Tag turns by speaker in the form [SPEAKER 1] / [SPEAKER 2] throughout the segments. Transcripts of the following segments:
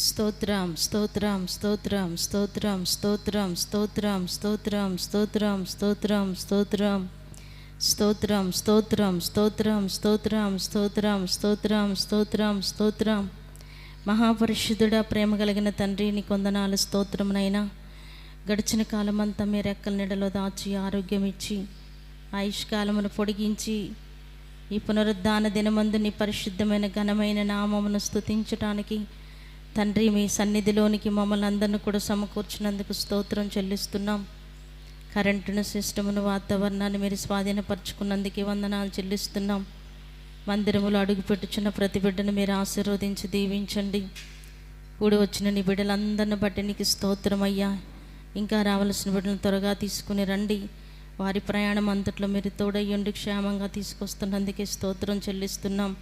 [SPEAKER 1] స్తోత్రం స్తోత్రం స్తోత్రం స్తోత్రం స్తోత్రం స్తోత్రం స్తోత్రం స్తోత్రం స్తోత్రం స్తోత్రం స్తోత్రం స్తోత్రం స్తోత్రం స్తోత్రం స్తోత్రం స్తోత్రం స్తోత్రం స్తోత్రం. మహాపరిశుద్ధుడా, ప్రేమ కలిగిన తండ్రి, నీ కొందనాలు స్తోత్రమునైనా. గడిచిన కాలమంతా మీ రెక్కల నీడలో దాచి ఆరోగ్యం ఇచ్చి ఆయుష్కాలమును పొడిగించి ఈ పునరుద్ధాన దినమందు నీ పరిశుద్ధమైన ఘనమైన నామమును స్తుతించటానికి తండ్రి మీ సన్నిధిలోనికి మమ్మల్ని అందరిని కూడా సమకూర్చినందుకు స్తోత్రం చెల్లిస్తున్నాం. కరెంటును, సిస్టమును, వాతావరణాన్ని మీరు స్వాధీనపరచుకున్నందుకు వందనాలు చెల్లిస్తున్నాం. మందిరములో అడుగుపెట్టుచున్న ప్రతి బిడ్డను మీరు ఆశీర్వదించి దీవించండి. కూడి వచ్చిన నీ బిడ్డలందరిని బట్టి నీకు స్తోత్రం అయ్యా. ఇంకా రావాల్సిన బిడ్డలను త్వరగా తీసుకుని రండి. వారి ప్రయాణం అంతట్లో మీరు తోడయ్యుండి క్షేమంగా తీసుకొస్తున్నందుకే స్తోత్రం చెల్లిస్తున్నాం.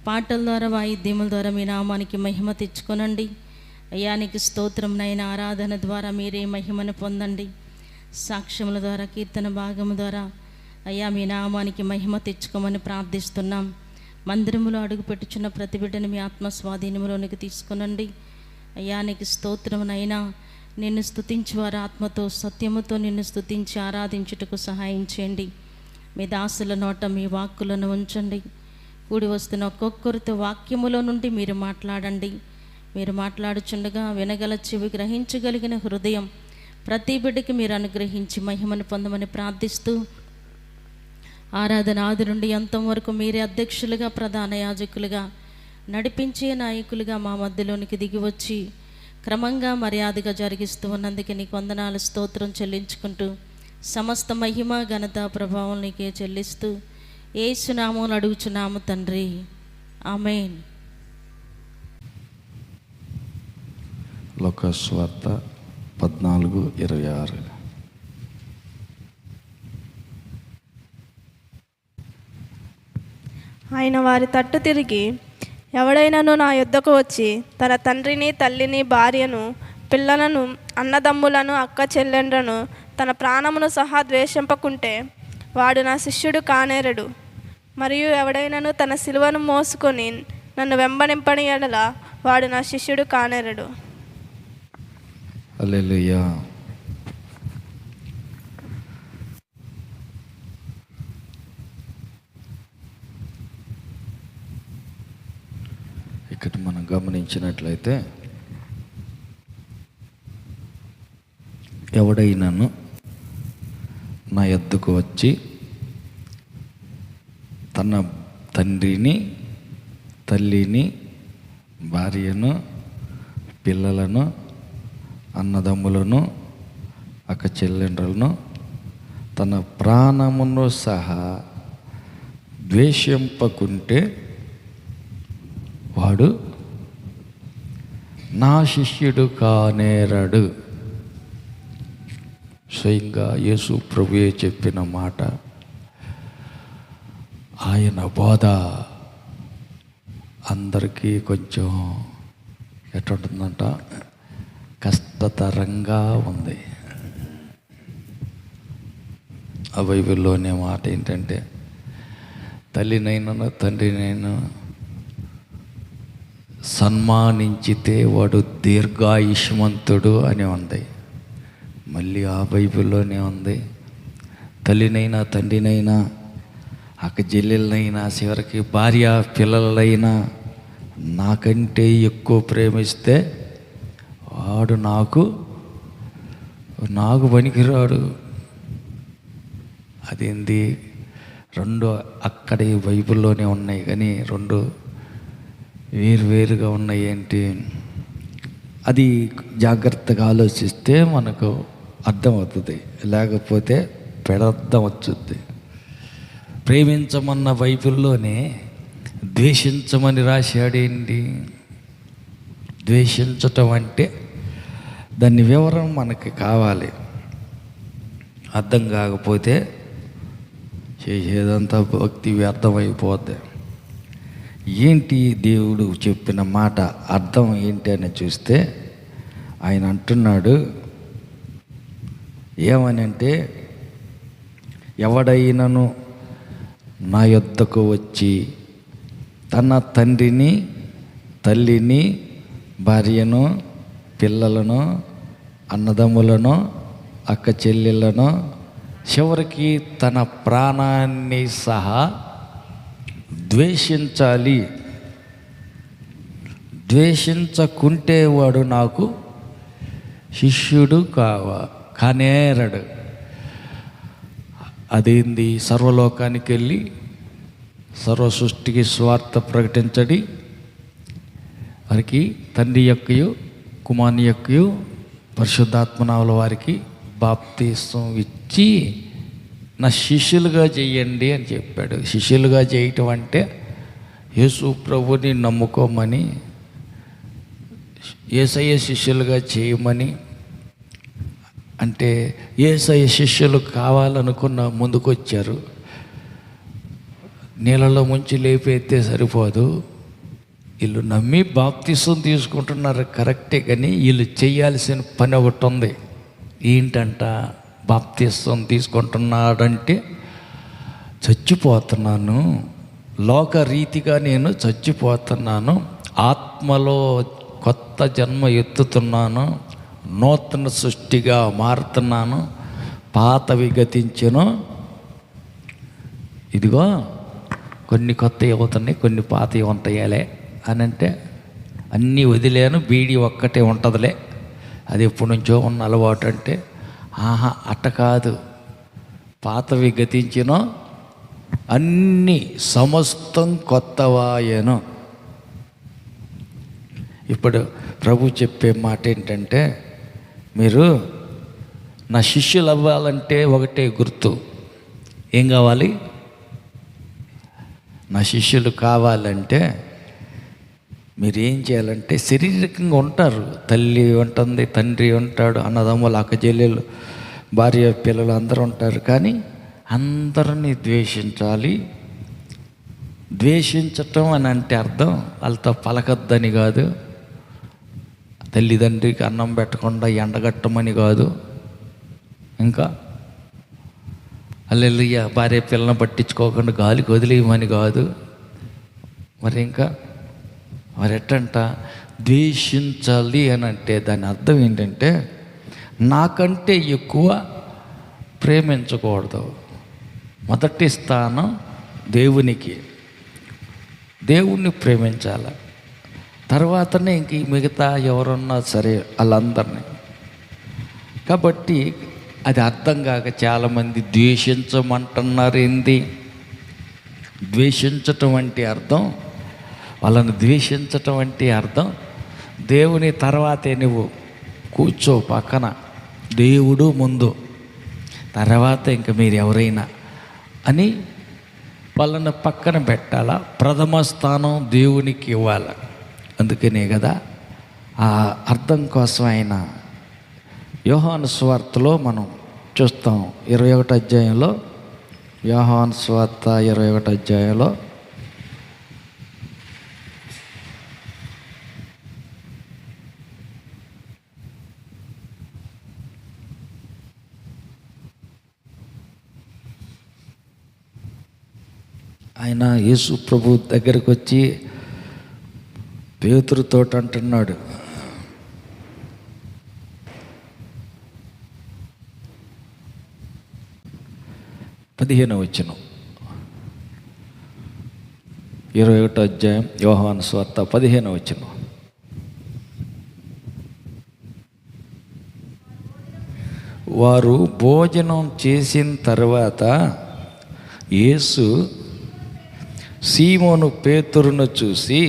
[SPEAKER 1] పాటల ద్వారా, వాయిద్యముల ద్వారా మీ నామానికి మహిమ తెచ్చుకొనండి అయ్యా. నీకు స్తోత్రం నైనా. ఆరాధన ద్వారా మీరే మహిమను పొందండి. సాక్ష్యముల ద్వారా, కీర్తన భాగము ద్వారా అయ్యా మీ నామానికి మహిమ తెచ్చుకోమని ప్రార్థిస్తున్నాం. మందిరములో అడుగుపెట్టుచున్న ప్రతి బిడ్డను మీ ఆత్మ స్వాధీనములోనికి తీసుకునండి అయ్యా. నీకు స్తోత్రమునైనా. నిన్ను స్తుతించి వారి ఆత్మతో సత్యముతో నిన్ను స్తుతించి ఆరాధించుటకు సహాయం చేయండి. మీ దాసుల నోట మీ వాక్కులను ఉంచండి. కూడి వస్తున్న ఒక్కొక్కరితో వాక్యములో నుండి మీరు మాట్లాడండి. మీరు మాట్లాడుచుండగా వినగల చెవి, గ్రహించగలిగిన హృదయం ప్రతి బిడ్డకి మీరు అనుగ్రహించి మహిమను పొందమని ప్రార్థిస్తూ, ఆరాధన ఆది నుండి అంతం వరకు మీరే అధ్యక్షులుగా, ప్రధాన యాజకులుగా, నడిపించే నాయకులుగా మా మధ్యలోనికి దిగి వచ్చి క్రమంగా మర్యాదగా జరిగిస్తూ ఉన్నందుకు నీకు వందనాలు, స్తోత్రం చెల్లించుకుంటూ సమస్త మహిమ, ఘనత, ప్రభావం నీకే చెల్లిస్తూ యేసు నామమున అడుగుచున్నాము తండ్రి, ఆమేన్.
[SPEAKER 2] లూకాసు వార్త 14:26.
[SPEAKER 3] ఆయన వారి తట్టు తిరిగి, ఎవడైనాను నా యొద్దకు వచ్చి తన తండ్రిని, తల్లిని, భార్యను, పిల్లలను, అన్నదమ్ములను, అక్క చెల్లెండ్రను, తన ప్రాణమును సహా ద్వేషింపకుంటే వాడు నా శిష్యుడు కానేరడు. మరియు ఎవడైనాను తన సిలువను మోసుకొని నన్ను వెంబడింపని ఎడల వాడు నా శిష్యుడు కానేరడు.
[SPEAKER 2] హల్లెలూయా. ఇక్కడ మనం గమనించినట్లయితే, ఎవడైనాను నా యొద్దకు వచ్చి తన తండ్రిని, తల్లిని, భార్యను, పిల్లలను, అన్నదమ్ములను, అక్క చెల్లెండ్రలను, తన ప్రాణమును సహా ద్వేషింపకుంటే వాడు నా శిష్యుడు కానేరడు. స్వయంగా యేసు ప్రభువే చెప్పిన మాట. ఆయన బోధ అందరికీ కొంచెం ఎట్టుంటుందంట, కష్టతరంగా ఉంది. ఆ బైబిల్లోనే మాట ఏంటంటే, తల్లినైనా తండ్రినైనా సన్మానించితే వాడు దీర్ఘాయుష్మంతుడు అని ఉంది. మళ్ళీ ఆ బైబిల్లోనే ఉంది, తల్లినైనా, తండ్రినైనా, అక్క చెల్లెలనైనా, చివరికి భార్య పిల్లలైనా నాకంటే ఎక్కువ ప్రేమిస్తే వాడు నాకు పనికిరాడు. అదేంది? రెండు అక్కడే బైబిల్లోనే ఉన్నాయి, కానీ రెండు వేరువేరుగా ఉన్నాయి. ఏంటి అది? జాగ్రత్తగా ఆలోచిస్తే మనకు అర్థమవుతుంది, లేకపోతే పెడర్థం వచ్చుద్ది. ప్రేమించమన్న బైబిల్లోనే ద్వేషించమని రాశాడేంటి? ద్వేషించటం అంటే దాని వివరం మనకి కావాలి. అర్థం కాకపోతే చేసేదంతా భక్తి వ్యర్థమైపోద్ది. ఏంటి దేవుడు చెప్పిన మాట అర్థం ఏంటి అని చూస్తే, ఆయన అంటున్నాడు ఏమనంటే, ఎవడైనను నా యొద్దకు వచ్చి తన తండ్రిని, తల్లిని, భార్యను, పిల్లలను, అన్నదమ్ములను, అక్క చెల్లెళ్ళను, చివరికి తన ప్రాణాన్ని సహా ద్వేషించాలి. ద్వేషించకుంటే వాడు నాకు శిష్యుడు కానేరడు. అదేంది? సర్వలోకానికి వెళ్ళి సర్వ సృష్టికి స్వార్థ ప్రకటించడి, వారికి తండ్రి యొక్కయు కుమారుని యొక్కయు పరిశుద్ధాత్మనామల వారికి బాప్తీసం ఇచ్చి నా శిష్యులుగా చెయ్యండి అని చెప్పాడు. శిష్యులుగా చేయటం అంటే యేసు ప్రభుని నమ్ముకోమని, యేసయ్య శిష్యులుగా చేయమని. అంటే యేసయ్య శిష్యులు కావాలనుకున్న ముందుకొచ్చారు. నీళ్ళలో ముంచి లేపైతే సరిపోదు, వీళ్ళు నమ్మి బాప్తీసం తీసుకుంటున్నారు కరెక్టే, కానీ వీళ్ళు చేయాల్సిన పని ఒకటి ఉంది. ఏంటంట? బాప్తీసం తీసుకుంటున్నాడంటే చచ్చిపోతున్నాను, లోకరీతిగా నేను చచ్చిపోతున్నాను, ఆత్మలో కొత్త జన్మ ఎత్తుతున్నాను, నూతన సృష్టిగా మారుతున్నాను, పాతవి గతించెను, ఇదిగో కొన్ని కొత్తవి అవుతున్నాయి, కొన్ని పాతవి ఉంటాయాలే అని అంటే అన్నీ వదిలేను, బీడీ ఒక్కటే ఉంటుందిలే, అది ఎప్పటి నుంచో ఉన్న అలవాటు. అంటే ఆహా అట్ట కాదు, పాతవి గతించెను, అన్నీ సమస్తం కొత్తవాయను. ఇప్పుడు ప్రభు చెప్పే మాట ఏంటంటే, మీరు నా శిష్యులు అవ్వాలంటే ఒకటే గుర్తు. ఏం కావాలి? నా శిష్యులు కావాలంటే మీరు ఏం చేయాలంటే, శారీరకంగా ఉంటారు, తల్లి ఉంటుంది, తండ్రి ఉంటాడు, అన్నదమ్ములు, అక్క చెల్లెలు, భార్య పిల్లలు అందరూ ఉంటారు. కానీ అందరినీ ద్వేషించాలి. ద్వేషించటం అని అంటే అర్థం వాళ్ళతో పలకద్దని కాదు, తల్లిదండ్రికి అన్నం పెట్టకుండా ఎండగట్టమని కాదు, ఇంకా హల్లెలూయా భార్య పిల్లని పట్టించుకోకుండా గాలికి వదిలేయమని కాదు. మరి ఇంకా మరి ఎట్టంట ద్వేషించాలి అని అంటే దాని అర్థం ఏంటంటే, నాకంటే ఎక్కువ ప్రేమించకూడదు. మొదటి స్థానం దేవునికి, దేవుణ్ణి ప్రేమించాలి. తర్వాతనే ఇంక మిగతా ఎవరున్నా సరే వాళ్ళందరినీ. కాబట్టి అది అర్థం కాక చాలామంది ద్వేషించమంటున్నారు. ఏంది ద్వేషించటం అంటే అర్థం? వాళ్ళని ద్వేషించటం అంటే అర్థం దేవుని తర్వాతే నువ్వు కూర్చో పక్కన, దేవుడు ముందు, తర్వాత ఇంక మీరు ఎవరైనా అని వాళ్ళని పక్కన పెట్టాలా. ప్రథమ స్థానం దేవునికి ఇవ్వాలి. అందుకనే కదా ఆ అర్థం కోసం ఆయన యోహాను సువార్తలో మనం చూస్తాం. 21 అధ్యాయంలో, యోహాను సువార్త 21 అధ్యాయంలో ఆయన యేసు ప్రభు దగ్గరకు వచ్చి పేతురుతో అంటున్నాడు, 15వ వచనం, 21 అధ్యాయం యోహాను సువార్త 15వ వచనం. వారు భోజనం చేసిన తర్వాత యేసు సీమోను పేతురును చూసి,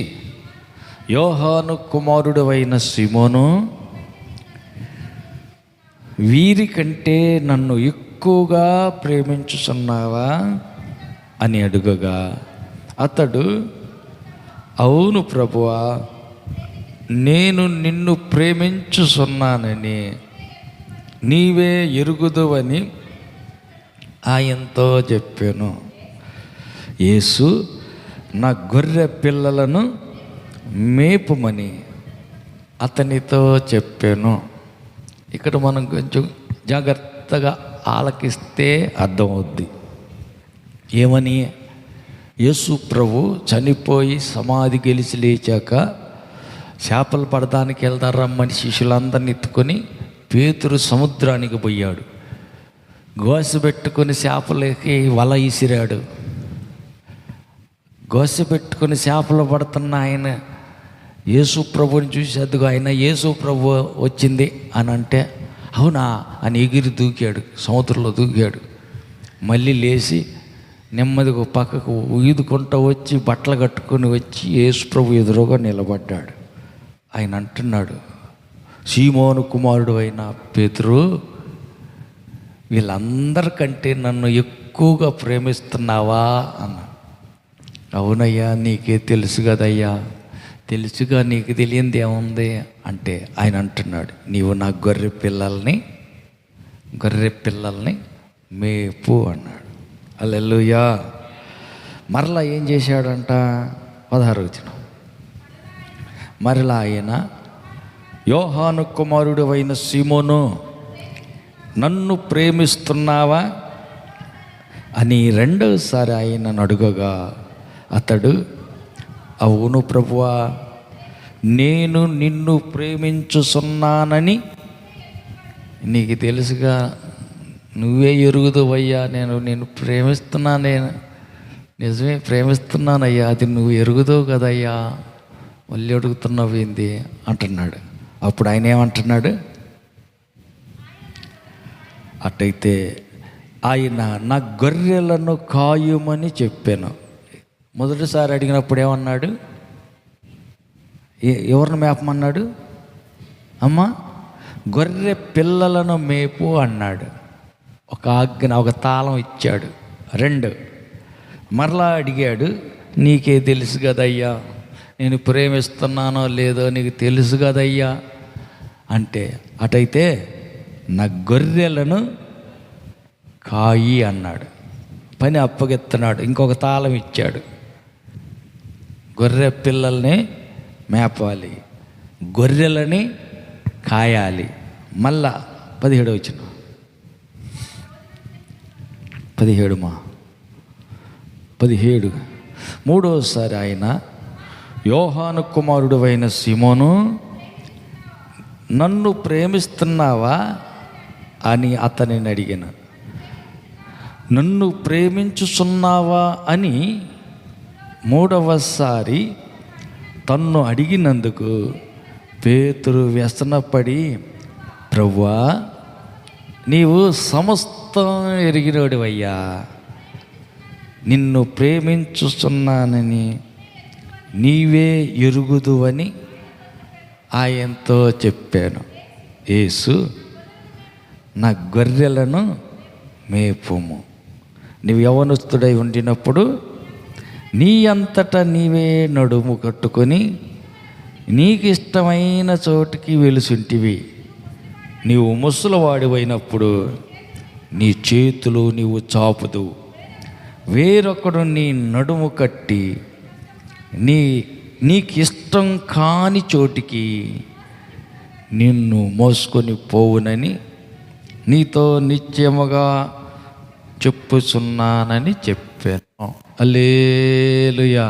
[SPEAKER 2] యోహాను కుమారుడు అయిన సీమోను, వీరికంటే నన్ను ఎక్కువగా ప్రేమించుచున్నావా అని అడుగగా, అతడు అవును ప్రభువా, నేను నిన్ను ప్రేమించుచున్నానని నీవే ఎరుగుదువని ఆయనతో చెప్పాను. యేసు నా గొర్రె పిల్లలను మేపుమని అతనితో చెప్పాను. ఇక్కడ మనం కొంచెం జాగ్రత్తగా ఆలకిస్తే అర్థమవుద్ది. ఏమని? యేసు ప్రభు చనిపోయి సమాధి గెలిచి లేచాక చేపలు పడడానికి వెళ్తారమ్మని శిష్యులందరిని ఎత్తుకొని పేతురు సముద్రానికి పోయాడు. గోస పెట్టుకొని చేపలకి వల ఇసిరాడు. గోస పెట్టుకొని చేపలు పడుతున్న ఆయన యేసు ప్రభుని చూసి, అదిగో ఆయన యేసు ప్రభు వచ్చింది అని అంటే, అవునా అని ఎగిరి దూకాడు, సముద్రంలో దూకాడు. మళ్ళీ లేచి నెమ్మదిగా పక్కకు ఈదుకుంటూ వచ్చి బట్టలు కట్టుకొని వచ్చి యేసు ప్రభు ఎదురుగా నిలబడ్డాడు. ఆయన అంటున్నాడు, సీమోను కుమారుడు అయిన పేతురు, వీళ్ళందరికంటే నన్ను ఎక్కువగా ప్రేమిస్తున్నావా అన్న. అవునయ్యా, నీకే తెలుసు కదయ్యా. తెలుసుగా, నీకు తెలియంది ఏముంది అంటే ఆయన అంటున్నాడు, నీవు నా గొర్రె పిల్లల్ని మేపు అన్నాడు. హల్లెలూయా. మరలా ఏం చేశాడంట? 16వ వచనం. మరలా ఆయన, యోహాను కుమారుడు అయిన సీమోను, నన్ను ప్రేమిస్తున్నావా అని రెండవసారి ఆయనను అడుగగా అతడు, అవును ప్రభువా, నేను నిన్ను ప్రేమించుచున్నానని నీకు తెలుసుగా, నువ్వే ఎరుగుదువయ్యా. నేను ప్రేమిస్తున్నానే, నిజమే ప్రేమిస్తున్నానయ్యా, అది నువ్వు ఎరుగుదువు కదయ్యా, మళ్ళీ అడుగుతున్నావు ఏంది అంటున్నాడు. అప్పుడు ఆయన ఏమంటున్నాడు? అట్టయితే ఆయన నా గొర్రెలను కాయుమని చెప్పాను. మొదటిసారి అడిగినప్పుడు ఏమన్నాడు? ఎవరిని మేపమన్నాడు? అమ్మా, గొర్రె పిల్లలను మేపు అన్నాడు. ఒక ఆజ్ఞ, ఒక తాళం ఇచ్చాడు. 2, మరలా అడిగాడు, నీకే తెలుసు కదయ్యా, నేను ప్రేమిస్తున్నానో లేదో నీకు తెలుసు కదయ్యా అంటే, అటైతే నా గొర్రెలను కాయి అన్నాడు. పని అప్పగెత్తున్నాడు. ఇంకొక తాళం ఇచ్చాడు, గొర్రె పిల్లల్ని మేపాలి, గొర్రెలని కాయాలి. మళ్ళా 17వ వచనం. 17 మూడోసారి ఆయన, యోహాను కుమారుడు అయిన సీమోను, నన్ను ప్రేమిస్తున్నావా అని అతనిని అడిగాను. నన్ను ప్రేమించుచున్నావా అని మూడవసారి తన్ను అడిగినందుకు పేతురు వ్యసనపడి, ప్రభువా, నీవు సమస్తం ఎరిగినోడివయ్యా, నిన్ను ప్రేమించుచున్నానని నీవే ఎరుగుదువని ఆయనతో చెప్పాను. యేసు, నా గొర్రెలను మేపుము. నీవు యవ్వనస్తుడై ఉండినప్పుడు నీ అంతటా నీవే నడుము కట్టుకొని నీకు ఇష్టమైన చోటుకి వెలుసుంటివి. నీవు ముసలివాడివైనప్పుడు నీ చేతులు నీవు చాపుదు, వేరొకడు నీ నడుము కట్టి నీకు ఇష్టం కాని చోటికి నిన్ను మోసుకొని పోవునని నీతో నిత్యముగా చెప్పుచున్నానని చెప్పాను. హల్లెలూయా.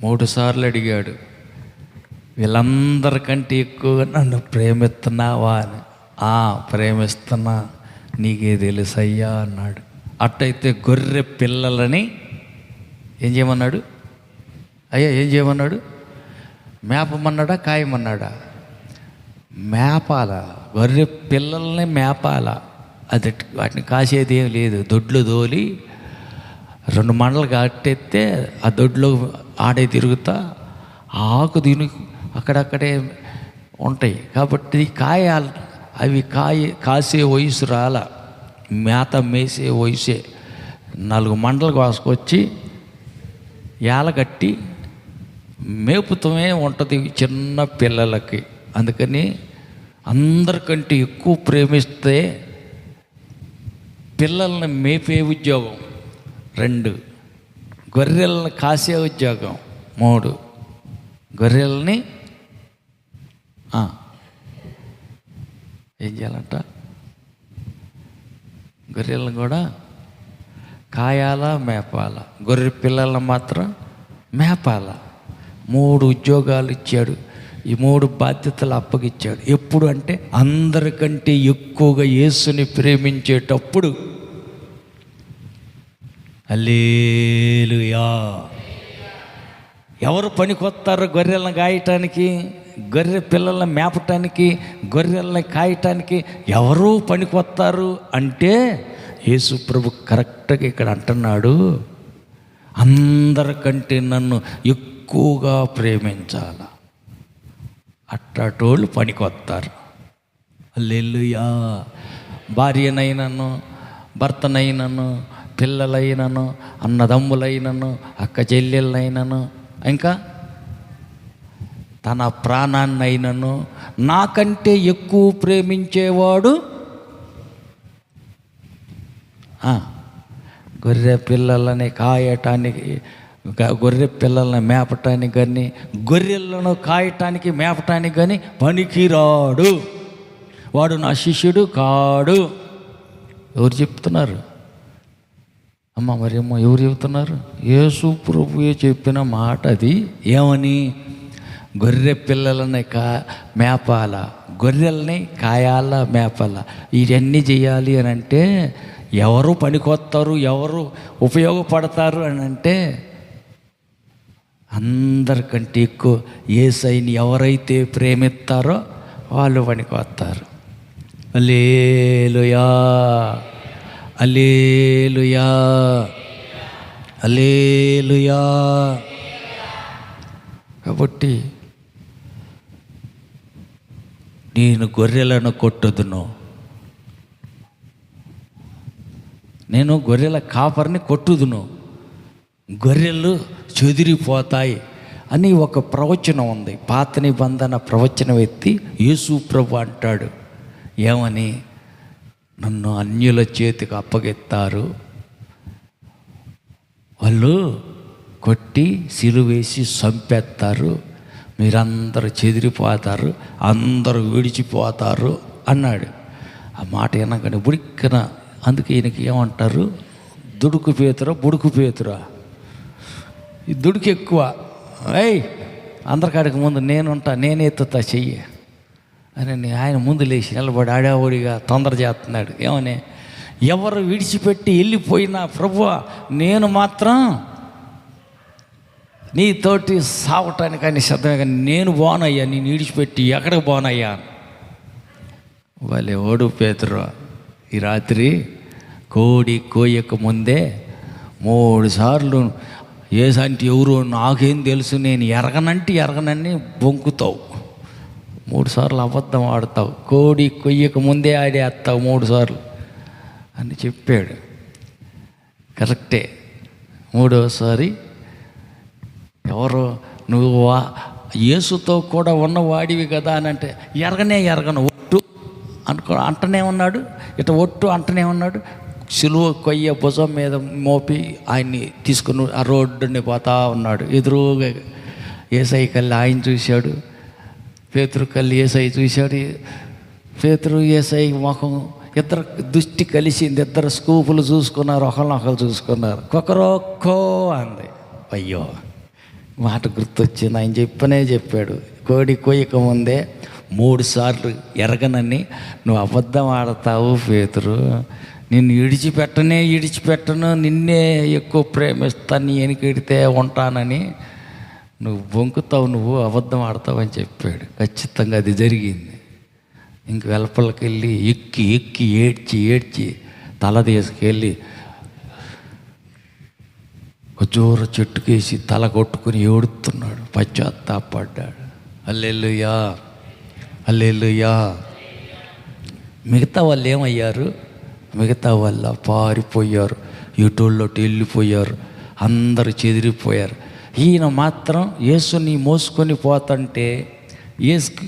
[SPEAKER 2] 3 సార్లు అడిగాడు, వీళ్ళందరికంటే ఎక్కువగా నన్ను ప్రేమిస్తున్నావా అని. ప్రేమిస్తున్నా, నీకే తెలుసయ్యా అన్నాడు. అట్టయితే గొర్రె పిల్లలని ఏం చేయమన్నాడు? అయ్యా ఏం చేయమన్నాడు? మేపమన్నాడా, కాయమన్నాడా? మేపాల. గొర్రె పిల్లల్ని మేపాల. అది వాటిని కాసేది ఏం లేదు. దొడ్లు దోలి 2 మండలు కట్టెత్తే ఆ దొడ్లో ఆడే తిరుగుతా ఆకు తిని అక్కడక్కడే ఉంటాయి. కాబట్టి అవి కాసే వయసు రాల, మేత మేసే వయసే. 4 మండలు కాసుకొచ్చి ఏలగట్టి మేపుతమే ఉంటుంది చిన్న పిల్లలకి. అందుకని అందరికంటే ఎక్కువ ప్రేమిస్తే పిల్లల్ని మేపే ఉద్యోగం 2, గొర్రెలను కాసే ఉద్యోగం 3, గొర్రెల్ని ఏం చేయాలంట? గొర్రెలను కూడా కాయాలా, మేపాలా. గొర్రె పిల్లలను మాత్రం మేపాల. 3 ఉద్యోగాలు ఇచ్చాడు, ఈ 3 బాధ్యతలు అప్పగిచ్చాడు. ఎప్పుడు అంటే అందరికంటే ఎక్కువగా యేసుని ప్రేమించేటప్పుడు. హల్లెలూయా. ఎవరు పనికొస్తారు గొర్రెలను కాయటానికి, గొర్రె పిల్లల్ని మేపటానికి, గొర్రెల్ని కాయటానికి ఎవరు పనికొస్తారు అంటే యేసు ప్రభు కరెక్ట్గా ఇక్కడ అంటున్నాడు, అందరికంటే నన్ను ఎక్కువగా ప్రేమించాల, అట్టాటోళ్ళు పనికొస్తారు. హల్లెలూయా. భార్యనైనను, భర్తనైనను, పిల్లలైనను, అన్నదమ్ములైనను, అక్క చెల్లెళ్ళైనను, ఇంకా తన ప్రాణాన్నైనను నాకంటే ఎక్కువ ప్రేమించేవాడు గొర్రె పిల్లలని కాయటానికి, గొర్రె పిల్లల్ని మేపటానికి కానీ, గొర్రెలను కాయటానికి మేపటానికి కానీ పనికిరాడు, వాడు నా శిష్యుడు కాడు. ఎవరు చెప్తున్నారు అమ్మ? మరేమో ఎవరు చెబుతున్నారు? యేసు ప్రభువే చెప్పిన మాట అది. ఏమని? గొర్రె పిల్లలని మేపాల, గొర్రెల్ని కాయాల, మేపాల. ఇవన్నీ చేయాలి అని అంటే ఎవరు పనికొస్తారు, ఎవరు ఉపయోగపడతారు అని అంటే అందరికంటే ఎక్కువ యేసయ్యని ఎవరైతే ప్రేమిస్తారో వాళ్ళు పనికొస్తారు. హల్లెలూయా, హల్లెలూయా, హల్లెలూయా. కాబట్టి నేను గొర్రెలను కొట్టుదును, నేను గొర్రెల కాపరిని కొట్టుదును, గొర్రెలు చెదిరిపోతాయి అని ఒక ప్రవచనం ఉంది. పాత నిబంధన ప్రవచనం ఎత్తి యేసు ప్రభు అంటాడు, ఏమని? నన్ను అన్యుల చేతికి అప్పగెత్తారు, వాళ్ళు కొట్టి సిలువేసి చంపేస్తారు, మీరందరూ చెదిరిపోతారు, అందరూ విడిచిపోతారు అన్నాడు. ఆ మాట వినగానే బుడిక్కన, అందుకే ఈయనకి ఏమంటారు? దుడుకు పేతురా, బుడుకు పేతురా. ఈ దుడుకు ఎక్కువ. అందరికాడికి ముందు నేనుంటా, నేనే ఎత్తుతా చెయ్యి అని ఆయన ముందు లేచి నిలబడి ఆడావుడిగా తొందర చేస్తున్నాడు. ఏమని? ఎవరు విడిచిపెట్టి వెళ్ళిపోయినా ప్రభువా, నేను మాత్రం నీతోటి సావటానికి అని సిద్ధమే, కానీ నేను బానయ్యా, నేను విడిచిపెట్టి ఎక్కడికి బానయ్యా. వాళ్ళే ఓడు పేతురు, ఈ రాత్రి కోడి కోయక ముందే 3 సార్లు ఏసంటే ఎవరు నాకేం తెలుసు, నేను ఎరగనని బొంకుతావు, 3 సార్లు అబద్ధం ఆడతావు, కోడి కొయ్యక ముందే ఆడేస్తావు 3 సార్లు అని చెప్పాడు. కరెక్టే. 3వసారి ఎవరు? నువ్వు యేసుతో కూడా ఉన్నవాడివి కదా అని అంటే ఎరగను ఒట్టు అంటనే ఉన్నాడు, ఇట ఒట్టు అంటనే ఉన్నాడు. సిలువ కొయ్య భుజం మీద మోపి ఆయన్ని తీసుకుని ఆ రోడ్డుని పోతా ఉన్నాడు. ఎదురుగా యేసయ్య కళ్ళి ఆయన చూశాడు, పేతురు కళ్ళి యేసయ్య చూశాడు. పేతురు యేసయ్య ముఖం ఇద్దరు దృష్టి కలిసింది, ఇద్దరు స్కూపులు చూసుకున్నారు, ఒకరినొకరు చూసుకున్నారు. కొకరొక్కో అంది. అయ్యో, మాట గుర్తొచ్చింది. ఆయన చెప్పాడు, కోడి కోయక ముందే 3 సార్లు ఎరగనని నువ్వు అబద్ధం ఆడతావు పేతురు, నిన్ను విడిచిపెట్టను, నిన్నే ఎక్కువ ప్రేమిస్తాను, వెనకెడితే ఉంటానని నువ్వు బొంకుతావు, నువ్వు అబద్ధం ఆడతావు అని చెప్పాడు. ఖచ్చితంగా అది జరిగింది. ఇంక వెలపలకి వెళ్ళి ఎక్కి ఏడ్చి తల తీసుకెళ్ళి జోర చెట్టుకేసి తల కొట్టుకుని ఏడుతున్నాడు, పశ్చాత్తాపడ్డాడు. హల్లెలూయా, హల్లెలూయా. మిగతా వాళ్ళు ఏమయ్యారు? మిగతా వాళ్ళ పారిపోయారు, ఎటోళ్ళోటి వెళ్ళిపోయారు, అందరూ చెదిరిపోయారు. ఈయన మాత్రం యేసుని మోసుకొని పోతుంటే,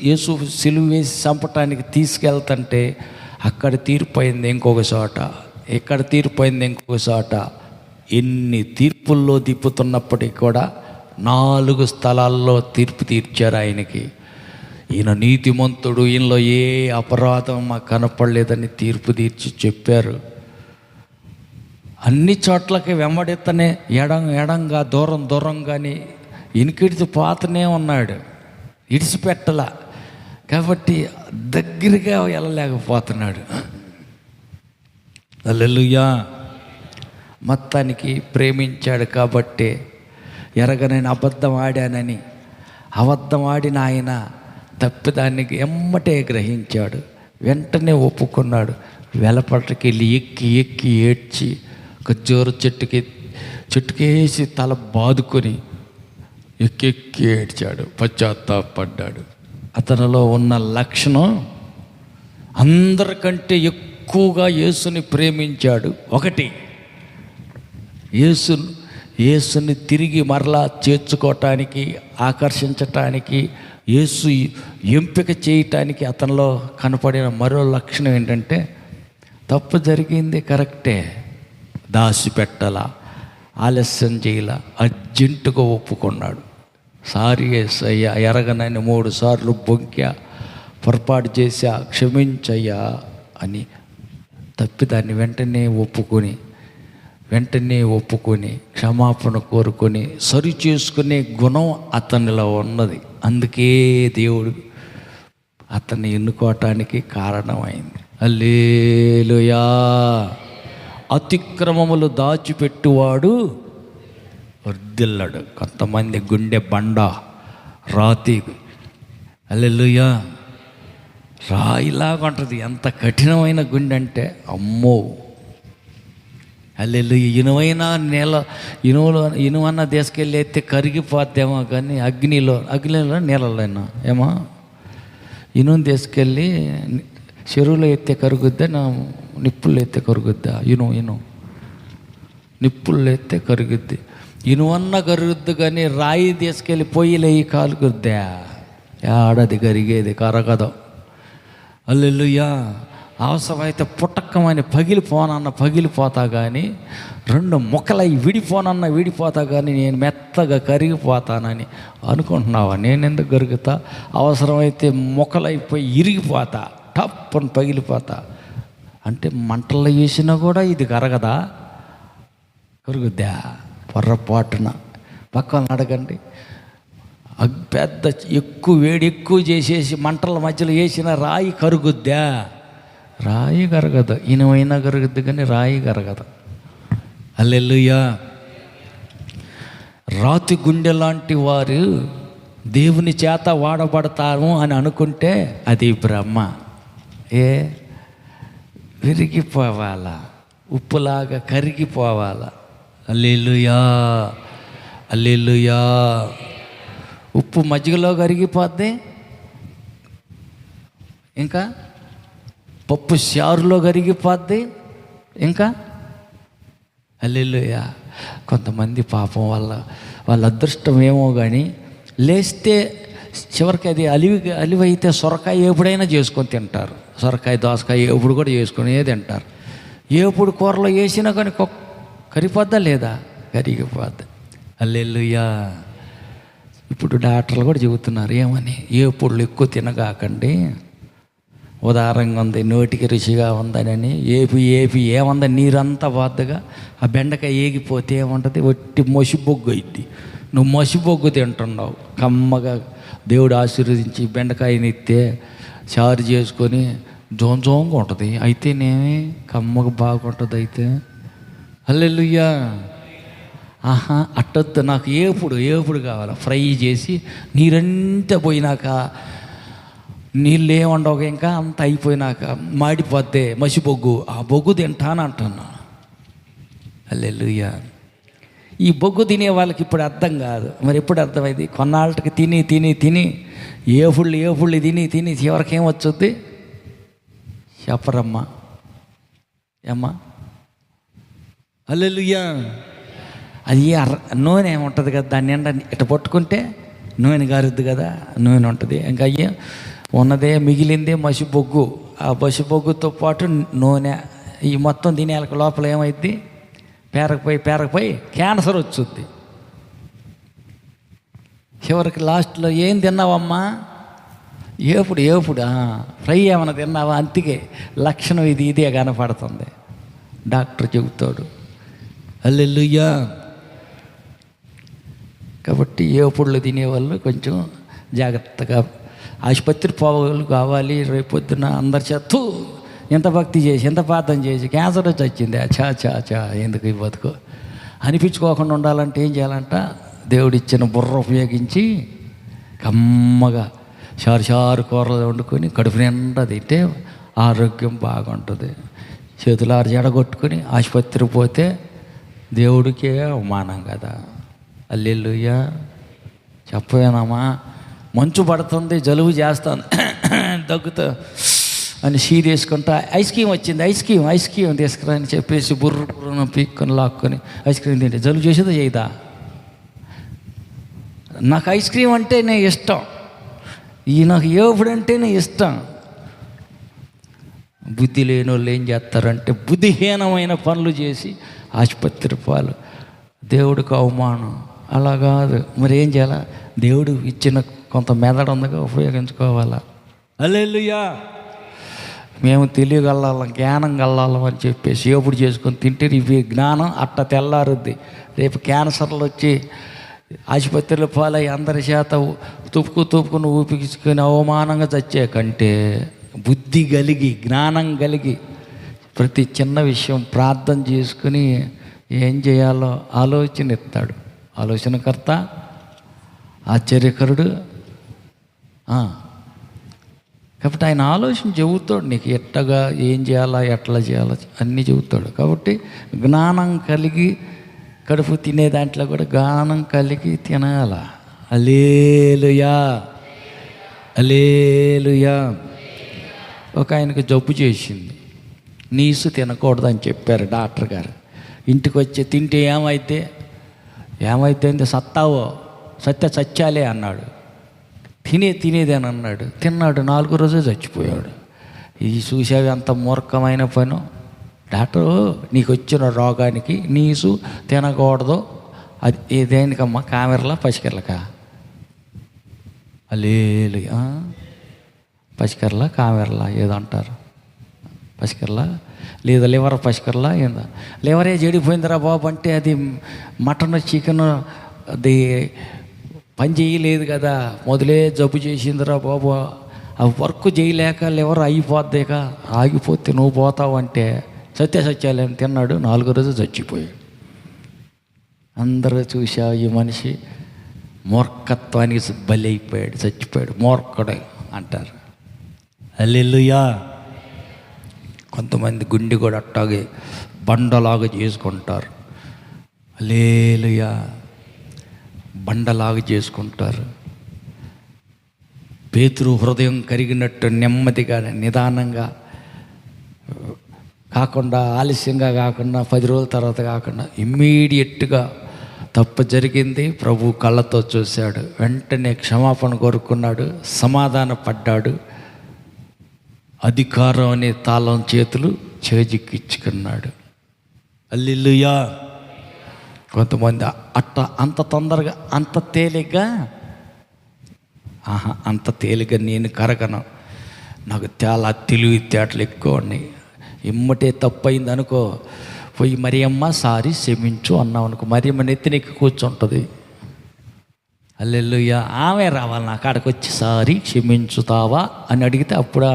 [SPEAKER 2] యేసు సిలువ వేసి చంపటానికి తీసుకెళ్తుంటే అక్కడ తీర్పోయింది ఇంకొక చోట, ఇక్కడ తీర్పోయింది ఇంకొక చోట. ఎన్ని తీర్పుల్లో తిప్పుతున్నప్పటికీ కూడా 4 స్థలాల్లో తీర్పు తీర్చారు ఆయనకి. ఈయన నీతిమంతుడు, ఈయనలో ఏ అపరాధం మాకు కనపడలేదని తీర్పు తీర్చి చెప్పారు. అన్ని చోట్లకి వెంబడితనే ఎడంగా దూరంగాని ఇనికిడిచి పోతూనే ఉన్నాడు, ఇడిచిపెట్టలా. కాబట్టి దగ్గరగా వెళ్ళలేకపోతున్నాడు. హల్లెలూయా. మొత్తానికి ప్రేమించాడు కాబట్టి ఎరగనని అబద్ధం ఆడానని, అబద్ధం ఆడిన ఆయన తప్పిదానికి ఎమ్మటే గ్రహించాడు, వెంటనే ఒప్పుకున్నాడు. వెలపటకి వెళ్ళి ఎక్కి ఎక్కి ఏడ్చి ఖర్జూర చెట్టుకేసి తల బాదుకొని ఎక్కి ఏడ్చాడు, పశ్చాత్తాపడ్డాడు. అతనిలో ఉన్న లక్షణం అందరికంటే ఎక్కువగా యేసుని ప్రేమించాడు. ఒకటి, యేసుని తిరిగి మరలా చేర్చుకోవటానికి, ఆకర్షించటానికి, యేసు ఎంపిక చేయటానికి అతనిలో కనపడిన మరో లక్షణం ఏంటంటే, తప్పు జరిగింది కరెక్టే, దాచిపెట్టలా, ఆలస్యం చేయాల, అర్జెంటుగా ఒప్పుకున్నాడు. సారీ యేసయ్యా, ఎరగనని 3 సార్లు బొంక్యా, పొరపాటు చేశా, క్షమించయ్యా అని తప్పిదాన్ని వెంటనే ఒప్పుకొని క్షమాపణ కోరుకొని సరి చేసుకునే గుణం అతనిలో ఉన్నది. అందుకే దేవుడు అతన్ని ఎన్నుకోవటానికి కారణమైంది. హల్లెలూయా. అతిక్రమములు దాచిపెట్టువాడు వర్ధిల్లడు. కొంతమంది గుండె బండ, రాతి, హల్లెలూయా, రాయిలాగా ఉంటుంది. ఎంత కఠినమైన గుండె అంటే అమ్మో, హల్లెలూయా. ఇనువన్న తీసుకెళ్ళి ఎత్తే కరిగిపోద్దేమో, కానీ అగ్నిలో నీళ్ళలోనా ఏమో, ఇనువుని తీసుకెళ్ళి చెరువులో ఎత్తే కరుగుద్దా, నిప్పుల్లో ఎత్తే కరుగుద్దా? ఇనువు నిప్పుల్లో ఎత్తే కరుగుద్ది. ఇనువన్న కరుగుద్ది, కానీ రాయి తీసుకెళ్ళి పొయ్యిలో కాలుగుద్దా? ఆడది కరిగేది కరగదు. హల్లెలూయా. అవసరమైతే పుట్టక్కమని పగిలిపోతా కానీ, 2 ముక్కలై విడిపోతా కానీ నేను మెత్తగా కరిగిపోతానని అనుకుంటున్నావా? నేను ఎందుకు కరుగుతా? అవసరమైతే ముక్కలైపోయి ఇరిగిపోతా, టప్పని పగిలిపోతా. అంటే మంటల్లో వేసినా కూడా ఇది కరగదా? కరుగుద్దా? పొర్రపాటున పక్కన అడగండి. పెద్ద వేడి ఎక్కువ చేసేసి మంటల మధ్యలో వేసిన రాయి కరుగుద్దా? రాయి కరగదు. ఇనుమైనా కరుగుద్ది, కానీ రాయి కరగదు. హల్లెలూయా. రాతి గుండె లాంటి వారు దేవుని చేత వాడబడతాము అని అనుకుంటే అది బ్రహ్మ. విరిగిపోవాలా, ఉప్పులాగా కరిగిపోవాలా. హల్లెలూయా, హల్లెలూయా. ఉప్పు మజ్జిగలో కరిగిపోద్ది, ఇంకా పప్పు చారులో కరిగిపోద్ది, ఇంకా హల్లెలూయా. కొంతమంది పాపం వాళ్ళ అదృష్టం ఏమో కానీ లేస్తే చివరికి అది అలివైతే సొరకాయ ఎప్పుడైనా చేసుకొని తింటారు. సొరకాయ, దోసకాయ ఎప్పుడు కూడా చేసుకొని తింటారు. ఎప్పుడు కూరలో వేసినా కానీ కరిగిపోద్దా లేదా? కరిగిపోద్ది. హల్లెలూయా. ఇప్పుడు డాక్టర్లు కూడా చెబుతున్నారు ఏమని, ఎప్పుడు ఎక్కువ తినగాకండి, ఉదారంగా ఉంది, నోటికి రుచిగా ఉందని. ఏపి ఏముందని నీరంతా పోద్దుగా. ఆ బెండకాయ ఏగిపోతే ఏముంటుంది? ఒట్టి మసిబొగ్గు అయింది. నువ్వు మసిబొగ్గు తింటున్నావు. కమ్మగా దేవుడు ఆశీర్వదించి బెండకాయని ఇస్తే చారు చేసుకొని జోంగా ఉంటుంది. అయితేనేమి కమ్మగా బాగుంటుంది. అయితే హల్లెలూయా. అట్టొద్దు, నాకు ఏపుడు కావాలి. ఫ్రై చేసి నీరంతా పోయినాక, నీళ్ళు ఏముండవు, ఇంకా అంత అయిపోయినాక మాడిపోతే మసిబొగ్గు, ఆ బొగ్గు తింటాను అంటున్నా. హల్లెలూయా. ఈ బొగ్గు తినే వాళ్ళకి ఇప్పుడు అర్థం కాదు. మరి ఎప్పుడు అర్థమైంది? కొన్నాళ్ళకి తిని ఏపుళ్ళు తిని చివరికి ఏమొచ్చుద్ది చెప్పరమ్మా ఏమ్మా? హల్లెలూయా. అది నూనె ఉంటుంది కదా, దాన్ని నిండా ఇట్ట పట్టుకుంటే నూనె గారుద్ది కదా, నూనె ఉంటుంది. ఇంకా అయ్యే ఉన్నదే మిగిలిందే మసిబొగ్గు. ఆ మసిబొగ్గుతో పాటు నూనె, ఈ మొత్తం తినేళ్ళకి లోపల ఏమైద్ది? పేరకపోయి క్యాన్సర్ వచ్చుద్ది. చివరికి లాస్ట్లో ఏం తిన్నావమ్మా? ఏపుడు ఫ్రై ఏమైనా తిన్నావా? అంతికే లక్షణం ఇదే కనపడుతుంది. డాక్టర్ చెబుతాడు. హల్లెలూయా. కాబట్టి ఏపుళ్ళు తినేవాళ్ళు కొంచెం జాగ్రత్తగా, ఆసుపత్రి పోవాలి కావాలి రేపొద్దున అందరి చేత్తూ ఎంత భక్తి చేసి ఎంత ప్రార్థన చేసి క్యాన్సర్ వచ్చి వచ్చింది చా ఎందుకు ఈ బతుకు అనిపించుకోకుండా ఉండాలంటే ఏం చేయాలంట, దేవుడిచ్చిన బుర్ర ఉపయోగించి కమ్మగా షారు కూరలు వండుకొని కడుపు నిండా తింటే ఆరోగ్యం బాగుంటుంది. చేతులారు జడగొట్టుకొని ఆసుపత్రికి పోతే దేవుడికే అవమానం కదా. హల్లెలూయా. చెప్పవేనమ్మా, మంచు పడుతుంది, జలుబు చేస్తాను, దగ్గుతా అని సీరియస్కుంటా ఐస్ క్రీమ్ వచ్చింది, ఐస్ క్రీమ్ తీసుకురా అని చెప్పేసి బుర్ర పీక్కొని లాక్కొని ఐస్ క్రీమ్ తింటే జలుబు చేసేదో చేయదా? నాకు ఐస్ క్రీమ్ అంటేనే ఇష్టం, నాకు ఏపుడంటేనే ఇష్టం. బుద్ధి లేని వాళ్ళు ఏం చేస్తారంటే బుద్ధిహీనమైన పనులు చేసి ఆసుపత్రి పాలు, దేవుడికి అవమానం. అలా కాదు, మరి ఏం చేయాలా? దేవుడు ఇచ్చిన కొంత మెదడు ఉందిగా ఉపయోగించుకోవాలా. హల్లెలూయా. మేము తెలియగలం, జ్ఞానం గల్లాలం అని చెప్పేసి ఎప్పుడు చేసుకొని తింటే ఇవి జ్ఞానం అట్ట తెల్లారుద్ది. రేపు క్యాన్సర్లు వచ్చి ఆసుపత్రిలో పాలై అందరి చేత తుప్పుకుని ఊపిసుకొని అవమానంగా చచ్చే కంటే బుద్ధి కలిగి జ్ఞానం కలిగి ప్రతి చిన్న విషయం ప్రార్థన చేసుకుని ఏం చేయాలో ఆలోచన ఇస్తాడు. ఆలోచనకర్త, ఆశ్చర్యకరుడు. కాబట్టి ఆయన ఆలోచన చెబుతాడు, నీకు ఎట్టగా ఏం చేయాలా ఎట్లా చేయాలా అన్నీ చెబుతాడు. కాబట్టి జ్ఞానం కలిగి కడుపు తినే దాంట్లో కూడా జ్ఞానం కలిగి తినాల. హల్లెలూయా, హల్లెలూయా. ఒక ఆయనకు జబ్బు చేసింది, నీసు తినకూడదని చెప్పారు డాక్టర్ గారు. ఇంటికి వచ్చి తింటే ఏమైతే సత్తావో సత్యాలే అన్నాడు. తినేదని అన్నాడు. తిన్నాడు, 4వ రోజే చచ్చిపోయాడు. ఇది చూసావి అంత మూర్ఖమైన పను. డాక్టరు నీకు వచ్చిన రోగానికి నీసు తినకూడదు, అది ఏదేనికమ్మా, కామెరలా పసికెర్లకా? హల్లెలూయా. పసికెర్ల కామెరలా ఏదో అంటారు, పసికెర్ల లేదా లివర్ పసికెర్లా ఏందా? లివరే చెడిపోయిందిరా బాబు అంటే అది మటన్ చికెన్ అది పని చేయలేదు కదా, మొదలే జబ్బు చేసిందిరా బాబు. ఆ వర్క్ చేయలేక లివర్ అయిపోద్దేక, ఆగిపోతే నువ్వు పోతావు అంటే సత్యాలని తిన్నాడు, 4వ రోజు చచ్చిపోయాడు. అందరూ చూసా ఈ మనిషి మూర్ఖత్వానికి బలి అయిపోయాడు, చచ్చిపోయాడు, మూర్ఖుడు అంటారు. హల్లెలూయా. కొంతమంది గుండె కూడా అట్టాగే బండలాగా చేసుకుంటారు. హల్లెలూయా. బండలాగా చేసుకుంటారు. పేతురు హృదయం కరిగినట్టు నెమ్మదిగా నిదానంగా కాకుండా, ఆలస్యంగా కాకుండా, 10 రోజుల తర్వాత కాకుండా ఇమ్మీడియట్గా తప్పు జరిగింది, ప్రభు కళ్ళతో చూశాడు, వెంటనే క్షమాపణ కోరుకున్నాడు, సమాధాన పడ్డాడు. అధికారం అనే తాళం చేతులు చేజిక్కించుకున్నాడు. హల్లెలూయా. కొంతమంది అంత తొందరగా అంత తేలిగ్గా అంత తేలిగ్గా నేను కరగను, నాకు చాలా తెలివితేటలు ఎక్కువ ఉన్నాయి. ఇమ్మటే తప్పు అయింది అనుకో, పోయి మరియమ్మ సారీ క్షమించు అన్నావు అనుకో, మరియమ్మ నెత్తినెక్కి కూర్చుంటుంది. హల్లెలూయా. ఆమె రావాలి నా కాడికి వచ్చి సారీ క్షమించుతావా అని అడిగితే అప్పుడా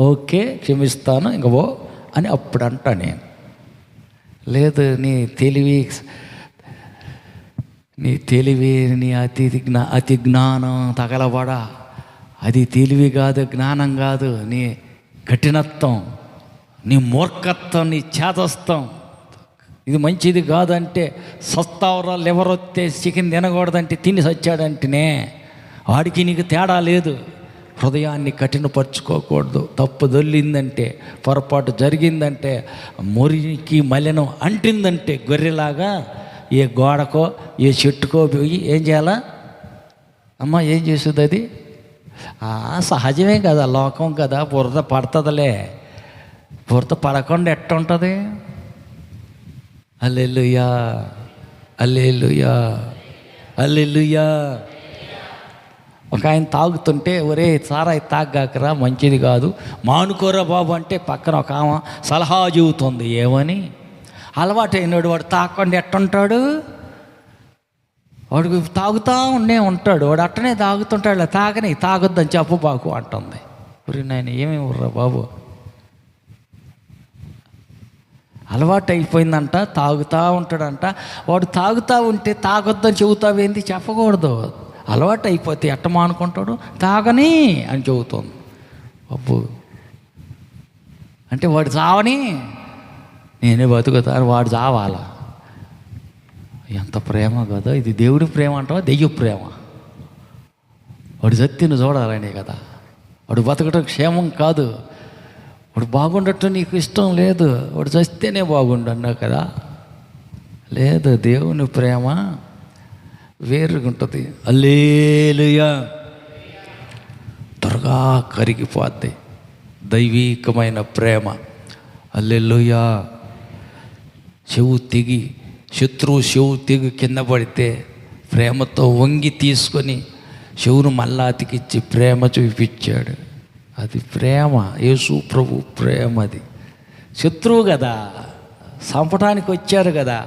[SPEAKER 2] ఓకే క్షమిస్తాను ఇంక ఓ అని అప్పుడు అంటా నేను. లేదు నీ తెలివి నీ అతి జ్ఞానం తగలబడ, అది తెలివి కాదు, జ్ఞానం కాదు, నీ కఠినత్వం, నీ మూర్ఖత్వం, నీ చేతస్థం, ఇది మంచిది కాదంటే సస్తావరా లివరొత్తే చికెన్ తినకూడదంటే తిని సచ్చాడంటేనే వాడికి నీకు తేడా లేదు. హృదయాన్ని కఠినపరుచుకోకూడదు. తప్పు దొల్లిందంటే, పొరపాటు జరిగిందంటే, మురికి మలినం అంటిందంటే గొర్రెలాగా ఏ గోడకో ఏ చెట్టుకో పోయి ఏం చేయాలా? అమ్మ ఏం చేస్తుంది అది? సహజమే కదా, లోకం కదా, బురద పడుతుందిలే. బురద పడకుండా ఎట్ట ఉంటుంది? హల్లెలూయా, హల్లెలూయా, హల్లెలూయా. ఒక ఆయన తాగుతుంటే ఒరే సారాయి తాగాకరా మంచిది కాదు, మానుకోరా బాబు అంటే పక్కన ఒక ఆమె సలహా చెబుతుంది. ఏమని? అలవాటు అయినాడు వాడు తాగకుండా ఎట్టుంటాడు? వాడికి తాగుతూ ఉంటాడు, వాడు అట్టనే తాగుతుంటాడు. తాగొద్దని చెప్పు బాకు అంటుంది. మరి నేను ఏమేమి ఉర్రా బాబు, అలవాటు అయిపోయిందంట, తాగుతూ ఉంటాడంట. వాడు తాగుతూ ఉంటే తాగొద్దని చెబుతావేంది? చెప్పకూడదు. అలవాటు అయిపోతే ఎట్ట మానుకుంటాడు? తాగని అని చెబుతుంది. అబ్బు అంటే వాడు చావని నేనే బతుకుతాను, వాడు చావాలా? ఎంత ప్రేమ కదా ఇది! దేవుడి ప్రేమ అంటావా దెయ్య ప్రేమ? వాడు సత్తిని చూడాలనే కదా. వాడు బతకటం క్షేమం కాదు, వాడు బాగుండటం నీకు ఇష్టం లేదు, వాడు చస్తేనే బాగుండు అన్నావు కదా. లేదు, దేవుని ప్రేమ వేరుగా ఉంటుంది. హల్లెలూయా. త్వరగా కరిగిపోద్ది దైవీకమైన ప్రేమ. హల్లెలూయా. శత్రువు చెవు తెగి కింద పడితే ప్రేమతో వంగి తీసుకొని చెవును మళ్ళా అతికిచ్చి ప్రేమ చూపించాడు. అది ప్రేమ. యేసు ప్రభు ప్రేమ. అది శత్రువు కదా, చంపడానికి వచ్చారు కదా,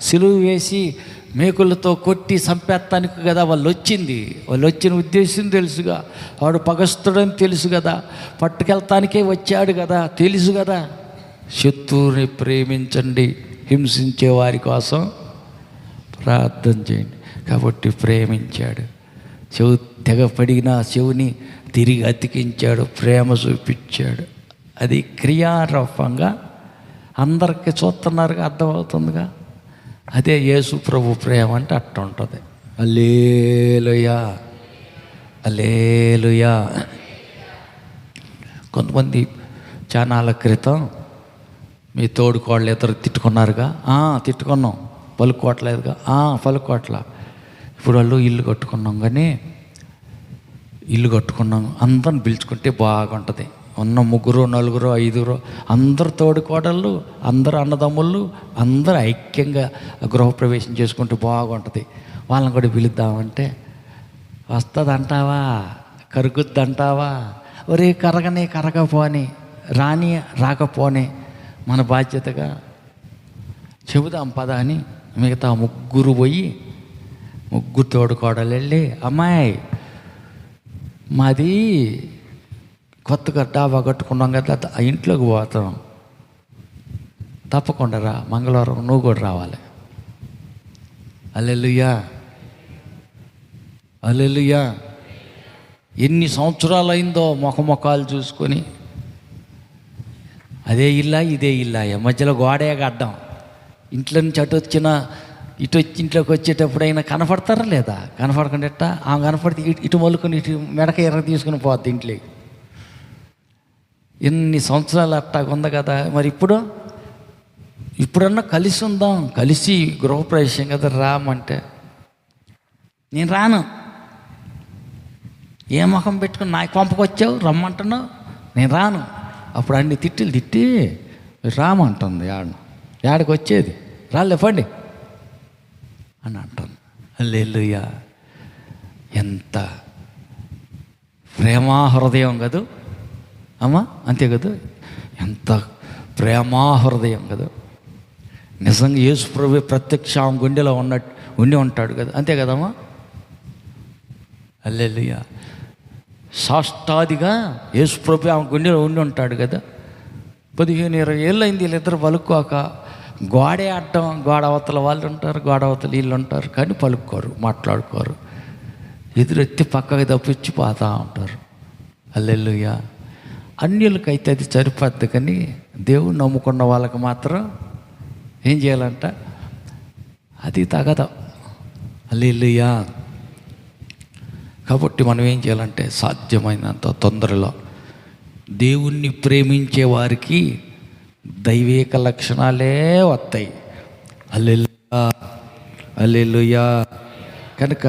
[SPEAKER 2] సిలువ వేసి మేకులతో కొట్టి చంపేస్తానికి కదా వాళ్ళు వచ్చిన ఉద్దేశం తెలుసుగా. వాడు పగస్తుడని తెలుసు కదా, పట్టుకెళ్తానికే వచ్చాడు కదా, తెలుసు కదా. శత్రువుని ప్రేమించండి, హింసించే వారి కోసం ప్రార్థన చేయండి. కాబట్టి ప్రేమించాడు. చెవు తెగపడిన చెవుని తిరిగి అతికించాడు, ప్రేమ చూపించాడు. అది క్రియారూపంగా అందరికీ చూస్తున్నారుగా, అర్థమవుతుందిగా. అదే యేసు ప్రభు ప్రేమ అంటే అట్ట ఉంటుంది. హల్లెలూయా, హల్లెలూయా. కొంతమంది చానాల క్రితం మీ తోడుకోళ్ళు ఇద్దరు తిట్టుకున్నారుగా. తిట్టుకున్నాం, పలుకోవట్లేదుగా. పలుకోవట్లా. ఇప్పుడు వాళ్ళు ఇల్లు కట్టుకున్నాం, అందరిని పిలుచుకుంటే బాగుంటుంది. ఉన్న 3, 4, 5 అందరు తోడుకోడళ్ళు, అందరు అన్నదమ్ముళ్ళు, అందరూ ఐక్యంగా గృహప్రవేశం చేసుకుంటే బాగుంటుంది. వాళ్ళని కూడా పిలుద్దామంటే వస్తుంది అంటావా, కరుగుద్ది అంటావా? ఒరే కరగపోని, రాకపోని మన బాధ్యతగా చెబుదాం పద అని మిగతా 3 పోయి 3 తోడుకోడలు వెళ్ళి, అమ్మాయి మాది కొత్తగా డాబా కట్టుకున్నాం కదా, ఆ ఇంట్లోకి పోతాం, తప్పకుండా రా, మంగళవారం నువ్వు కూడా రావాలి. హల్లెలూయా, హల్లెలూయా. ఎన్ని సంవత్సరాలు అయిందో ముఖాలు చూసుకొని, అదే ఇల్లా ఇదే ఇల్లా, మధ్యలో గోడే గడ్డం. ఇంట్లో నుంచి ఇటు వచ్చి ఇంట్లోకి వచ్చేటప్పుడైనా కనపడతారా లేదా? కనపడకుండా ఎట్ట? ఆమె కనపడితే ఇటు మొలుకొని ఇటు మెడక ఎర్ర తీసుకుని పోద్ది ఇంట్లోకి. ఎన్ని సంవత్సరాలు అట్టాగా ఉంది కదా. మరి ఇప్పుడన్నా కలిసి ఉందాం, కలిసి గృహప్రవేశం కదా రామంటే నేను రాను. ఏ ముఖం పెట్టుకుని నాకు పంపకొచ్చావు, రమ్మంటున్నావు, నేను రాను. అప్పుడు అన్ని తిట్టి రామంటుంది. యాడికి వచ్చేది, రాలేపండి అని అంటుంది. హల్లెలూయా. ఎంత ప్రేమా హృదయం కదూ అమ్మా, అంతే కదా. ఎంత ప్రేమా హృదయం కదా. నిజంగా యేసు ప్రభువే ప్రత్యక్ష ఆమె గుండెలో ఉండి ఉంటాడు కదా, అంతే కదమ్మా. హల్లెలూయా. సాష్టాదిగా యేసు ప్రభు ఆమె గుండెలో ఉండి ఉంటాడు కదా. 15-20 ఏళ్ళు అయింది వీళ్ళిద్దరు పలుక్కోక. గోడే అడ్డం, గోడ అవతల వాళ్ళు ఉంటారు, గోడ అవతల వీళ్ళు ఉంటారు, కానీ పలుక్కోరు, మాట్లాడుకోరు. ఎదురెత్తి పక్కకి తప్పించి పోతూ ఉంటారు. హల్లెలూయా. అన్యులకైతే అది సరిపోద్ది, కానీ దేవుడు నమ్ముకున్న వాళ్ళకి మాత్రం ఏం చేయాలంట? అది తగదు. హల్లెలూయా. కాబట్టి మనం ఏం చేయాలంటే సాధ్యమైనంత తొందరలో దేవుణ్ణి ప్రేమించే వారికి దైవిక లక్షణాలే వస్తాయి. హల్లెలూయా, హల్లెలూయా. కనుక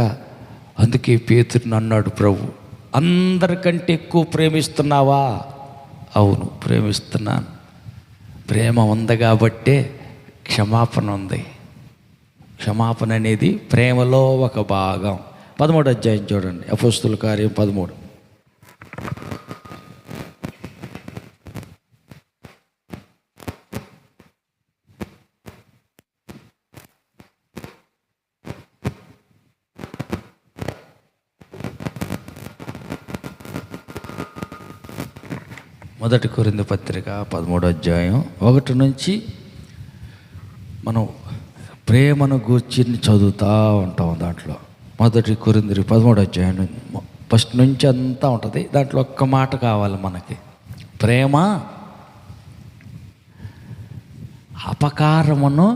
[SPEAKER 2] అందుకే పేతురుని అన్నాడు ప్రభు, అందరికంటే ఎక్కువ ప్రేమిస్తున్నావా? అవును, ప్రేమిస్తున్నాను. ప్రేమ ఉంది కాబట్టే క్షమాపణ ఉంది. క్షమాపణ అనేది ప్రేమలో ఒక భాగం. 13వ అధ్యాయం చూడండి, అపోస్తుల కార్యం 13. మొదటి కొరింథీ పత్రిక 13వ అధ్యాయం 1 నుంచి మనం ప్రేమను గూర్చి చదువుతూ ఉంటాం. దాంట్లో మొదటి కొరింథీ 13వ అధ్యాయం ఫస్ట్ నుంచి అంతా ఉంటుంది. దాంట్లో ఒక్క మాట కావాలి మనకి. ప్రేమ అపకారమును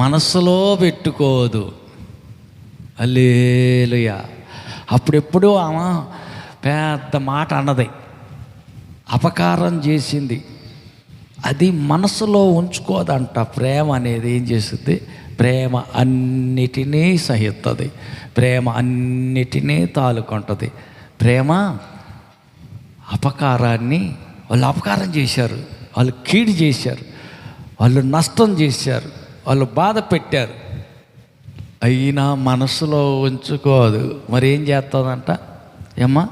[SPEAKER 2] మనస్సులో పెట్టుకోదు. హల్లెలూయా. అప్పుడెప్పుడు ఆమె పెద్ద మాట అన్నది, అపకారం చేసింది, అది మనసులో ఉంచుకోదంట. ప్రేమ అనేది ఏం చేస్తుంది? ప్రేమ అన్నిటినీ సహిస్తుంది, ప్రేమ అన్నిటినీ తాలుకుంటుంది. ప్రేమ అపకారాన్ని, వాళ్ళు అపకారం చేశారు, వాళ్ళు కీడు చేశారు, వాళ్ళు నష్టం చేశారు, వాళ్ళు బాధ పెట్టారు, అయినా మనసులో ఉంచుకోదు. మరి ఏం చేస్తుందంట? ఏమ్మా,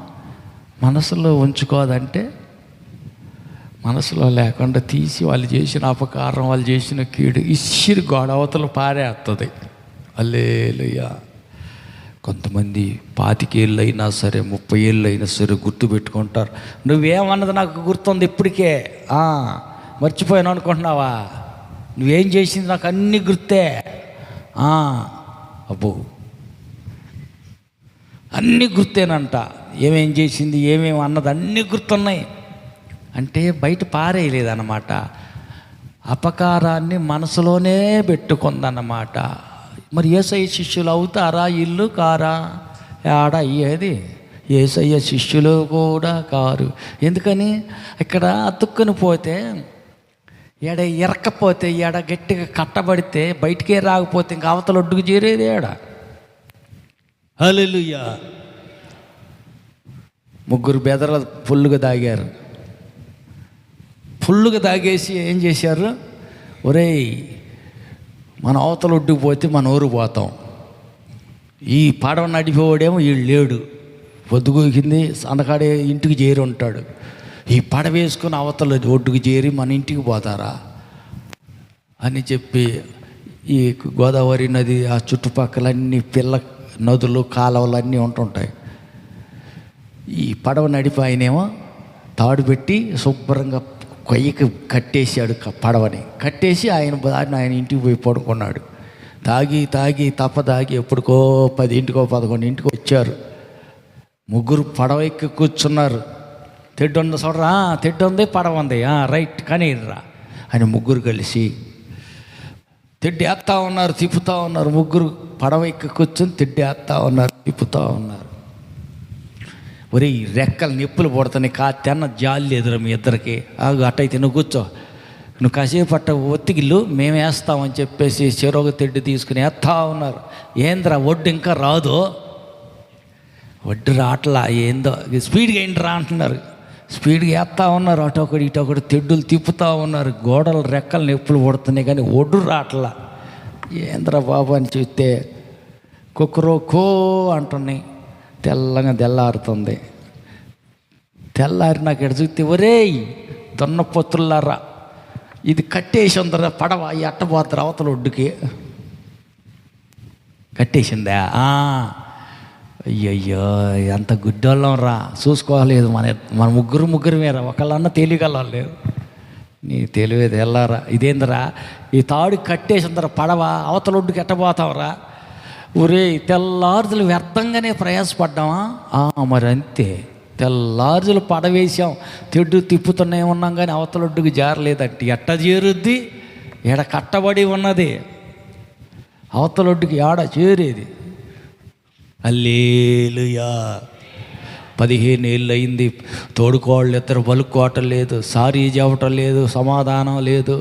[SPEAKER 2] మనసులో ఉంచుకోదంటే మనసులో లేకుండా తీసి వాళ్ళు చేసిన అపకారం, వాళ్ళు చేసిన కీడు ఇసిరి గొడవతలు పారేస్తుంది. హల్లెలూయా. కొంతమంది 25 ఏళ్ళు అయినా సరే, 30 ఏళ్ళు అయినా సరే గుర్తుపెట్టుకుంటారు. నువ్వేమన్నది నాకు గుర్తుంది ఇప్పటికే. మర్చిపోయాను అనుకుంటున్నావా? నువ్వేం చేసింది నాకు అన్నీ గుర్తే. అబ్బో, అన్నీ గుర్తేనంట. ఏమేం చేసింది, ఏమేమి అన్నది అన్నీ గుర్తున్నాయి. అంటే బయట పారేయలేదన్నమాట. అపకారాన్ని మనసులోనే పెట్టుకుందన్నమాట. మరి యేసయ్య శిష్యులు అవుతారా? ఇల్లు కారా? ఆడ అయ్యేది యేసయ్య శిష్యులు కూడా కారు. ఎందుకని? ఇక్కడ అతుక్కుని పోతే, ఎడ ఎరక్కపోతే, ఎడ గట్టిగా కట్టబడితే, బయటికే రాకపోతే ఇంకా అవతల ఒడ్డుకు చేరేది ఏడ. హల్లెలూయా. 3 బెదర్లు ఫుల్లుగా తాగారు. ఫుల్లుగా తాగేసి ఏం చేశారు? ఒరేయ్, మన అవతల ఒడ్డుకు పోతే మన ఊరు పోతాం. ఈ పడవ నడిపేవాడేమో వీళ్ళు లేడు, పొద్దుగూకింది, సన్నకాడే ఇంటికి చేరి ఉంటాడు. ఈ పడవ వేసుకుని అవతల ఒడ్డుకు చేరి మన ఇంటికి పోతారా అని చెప్పి, ఈ గోదావరి నది ఆ చుట్టుపక్కలన్నీ పిల్ల నదులు, కాలువలు అన్నీ ఉంటుంటాయి. ఈ పడవ నడిపి ఆయనేమో తాడు పెట్టి శుభ్రంగా కొయ్యకి కట్టేసాడు. పడవని కట్టేసి ఆయన ఇంటికి పోయి పడుకున్నాడు. తాగి తప్పదాగి ఎప్పటికో 10ంటికో 11ంటికో వచ్చారు. 3 పడవ ఎక్కి కూర్చున్నారు. తెడ్డు ఉంది చూడరా, తెడ్డు ఉంది, పడవ ఉంది, రైట్ కానీ రా అని 3 కలిసి తెడ్డు వేస్తూ ఉన్నారు, తిప్పుతూ ఉన్నారు. 3 పడవ ఎక్కి కూర్చొని తెడ్డు వేస్తూ ఉన్నారు, తిప్పుతూ ఉన్నారు. ఒరే, ఈ రెక్కలు నిప్పులు పడుతున్నాయి, తెన్న జాలి ఎదురు మీ ఇద్దరికి. అట్టయితే నువ్వు కూర్చో, నువ్వు కాసేపు అట్ట ఒత్తిగిల్లు, మేము వేస్తామని చెప్పేసి చెరొక తెడ్డు తీసుకుని వేస్తూ ఉన్నారు. ఏంద్రా ఒడ్డు ఇంకా రాదు, ఒడ్డు రాట్లా, ఏందో స్పీడ్గా ఏంట్రా అంటున్నారు. స్పీడ్గా వేస్తూ ఉన్నారు, అటొకటి ఇటొకటి తెడ్డులు తిప్పుతూ ఉన్నారు. గోడలు రెక్కలు నిప్పులు పడుతున్నాయి కానీ ఒడ్డు రాట్లా. ఏంద్రా బాబు అని చూస్తే కుక్కరోకో అంటున్నాయి. తెల్లారుతుంది. తెల్లారి నాకు ఎడ చూస్తే, ఒరేయ్ దొన్నపొత్తులారా, ఇది కట్టేసి ఉందరా పడవ, ఈ అట్టపోతారు అవతల ఒడ్డుకి. కట్టేసిందా? అయ్యయ్యో, ఎంత గుడ్డోళ్ళం రా, చూసుకోలేదు. మన ముగ్గురు మీరా, ఒకళ్ళన్నా తెలియగలలేదు. నీ తెలివేది వెళ్ళారా, ఇదేందిరా ఈ తాడు కట్టేసిందరా పడవ, అవతల ఒడ్డుకి ఎట్టబోతావురా. ఒరే, తెల్లారుజులు వ్యర్థంగానే ప్రయాసపడ్డామా? మరి అంతే. తెల్లారుజులు పడవేసాం, తెడ్డు తిప్పుతూనే ఉన్నాం కానీ అవతలొడ్డుకు జారలేదంటే ఎట్ట చేరుద్ది? ఎడ కట్టబడి ఉన్నది, అవతలొడ్డుకి ఏడ చేరేది? హల్లెలూయా. 15 ఏళ్ళు అయింది, తోడుకోళ్ళు ఇద్దరు పలుకోవటం లేదు, సారీ చెప్పటం లేదు, సమాధానం లేదు,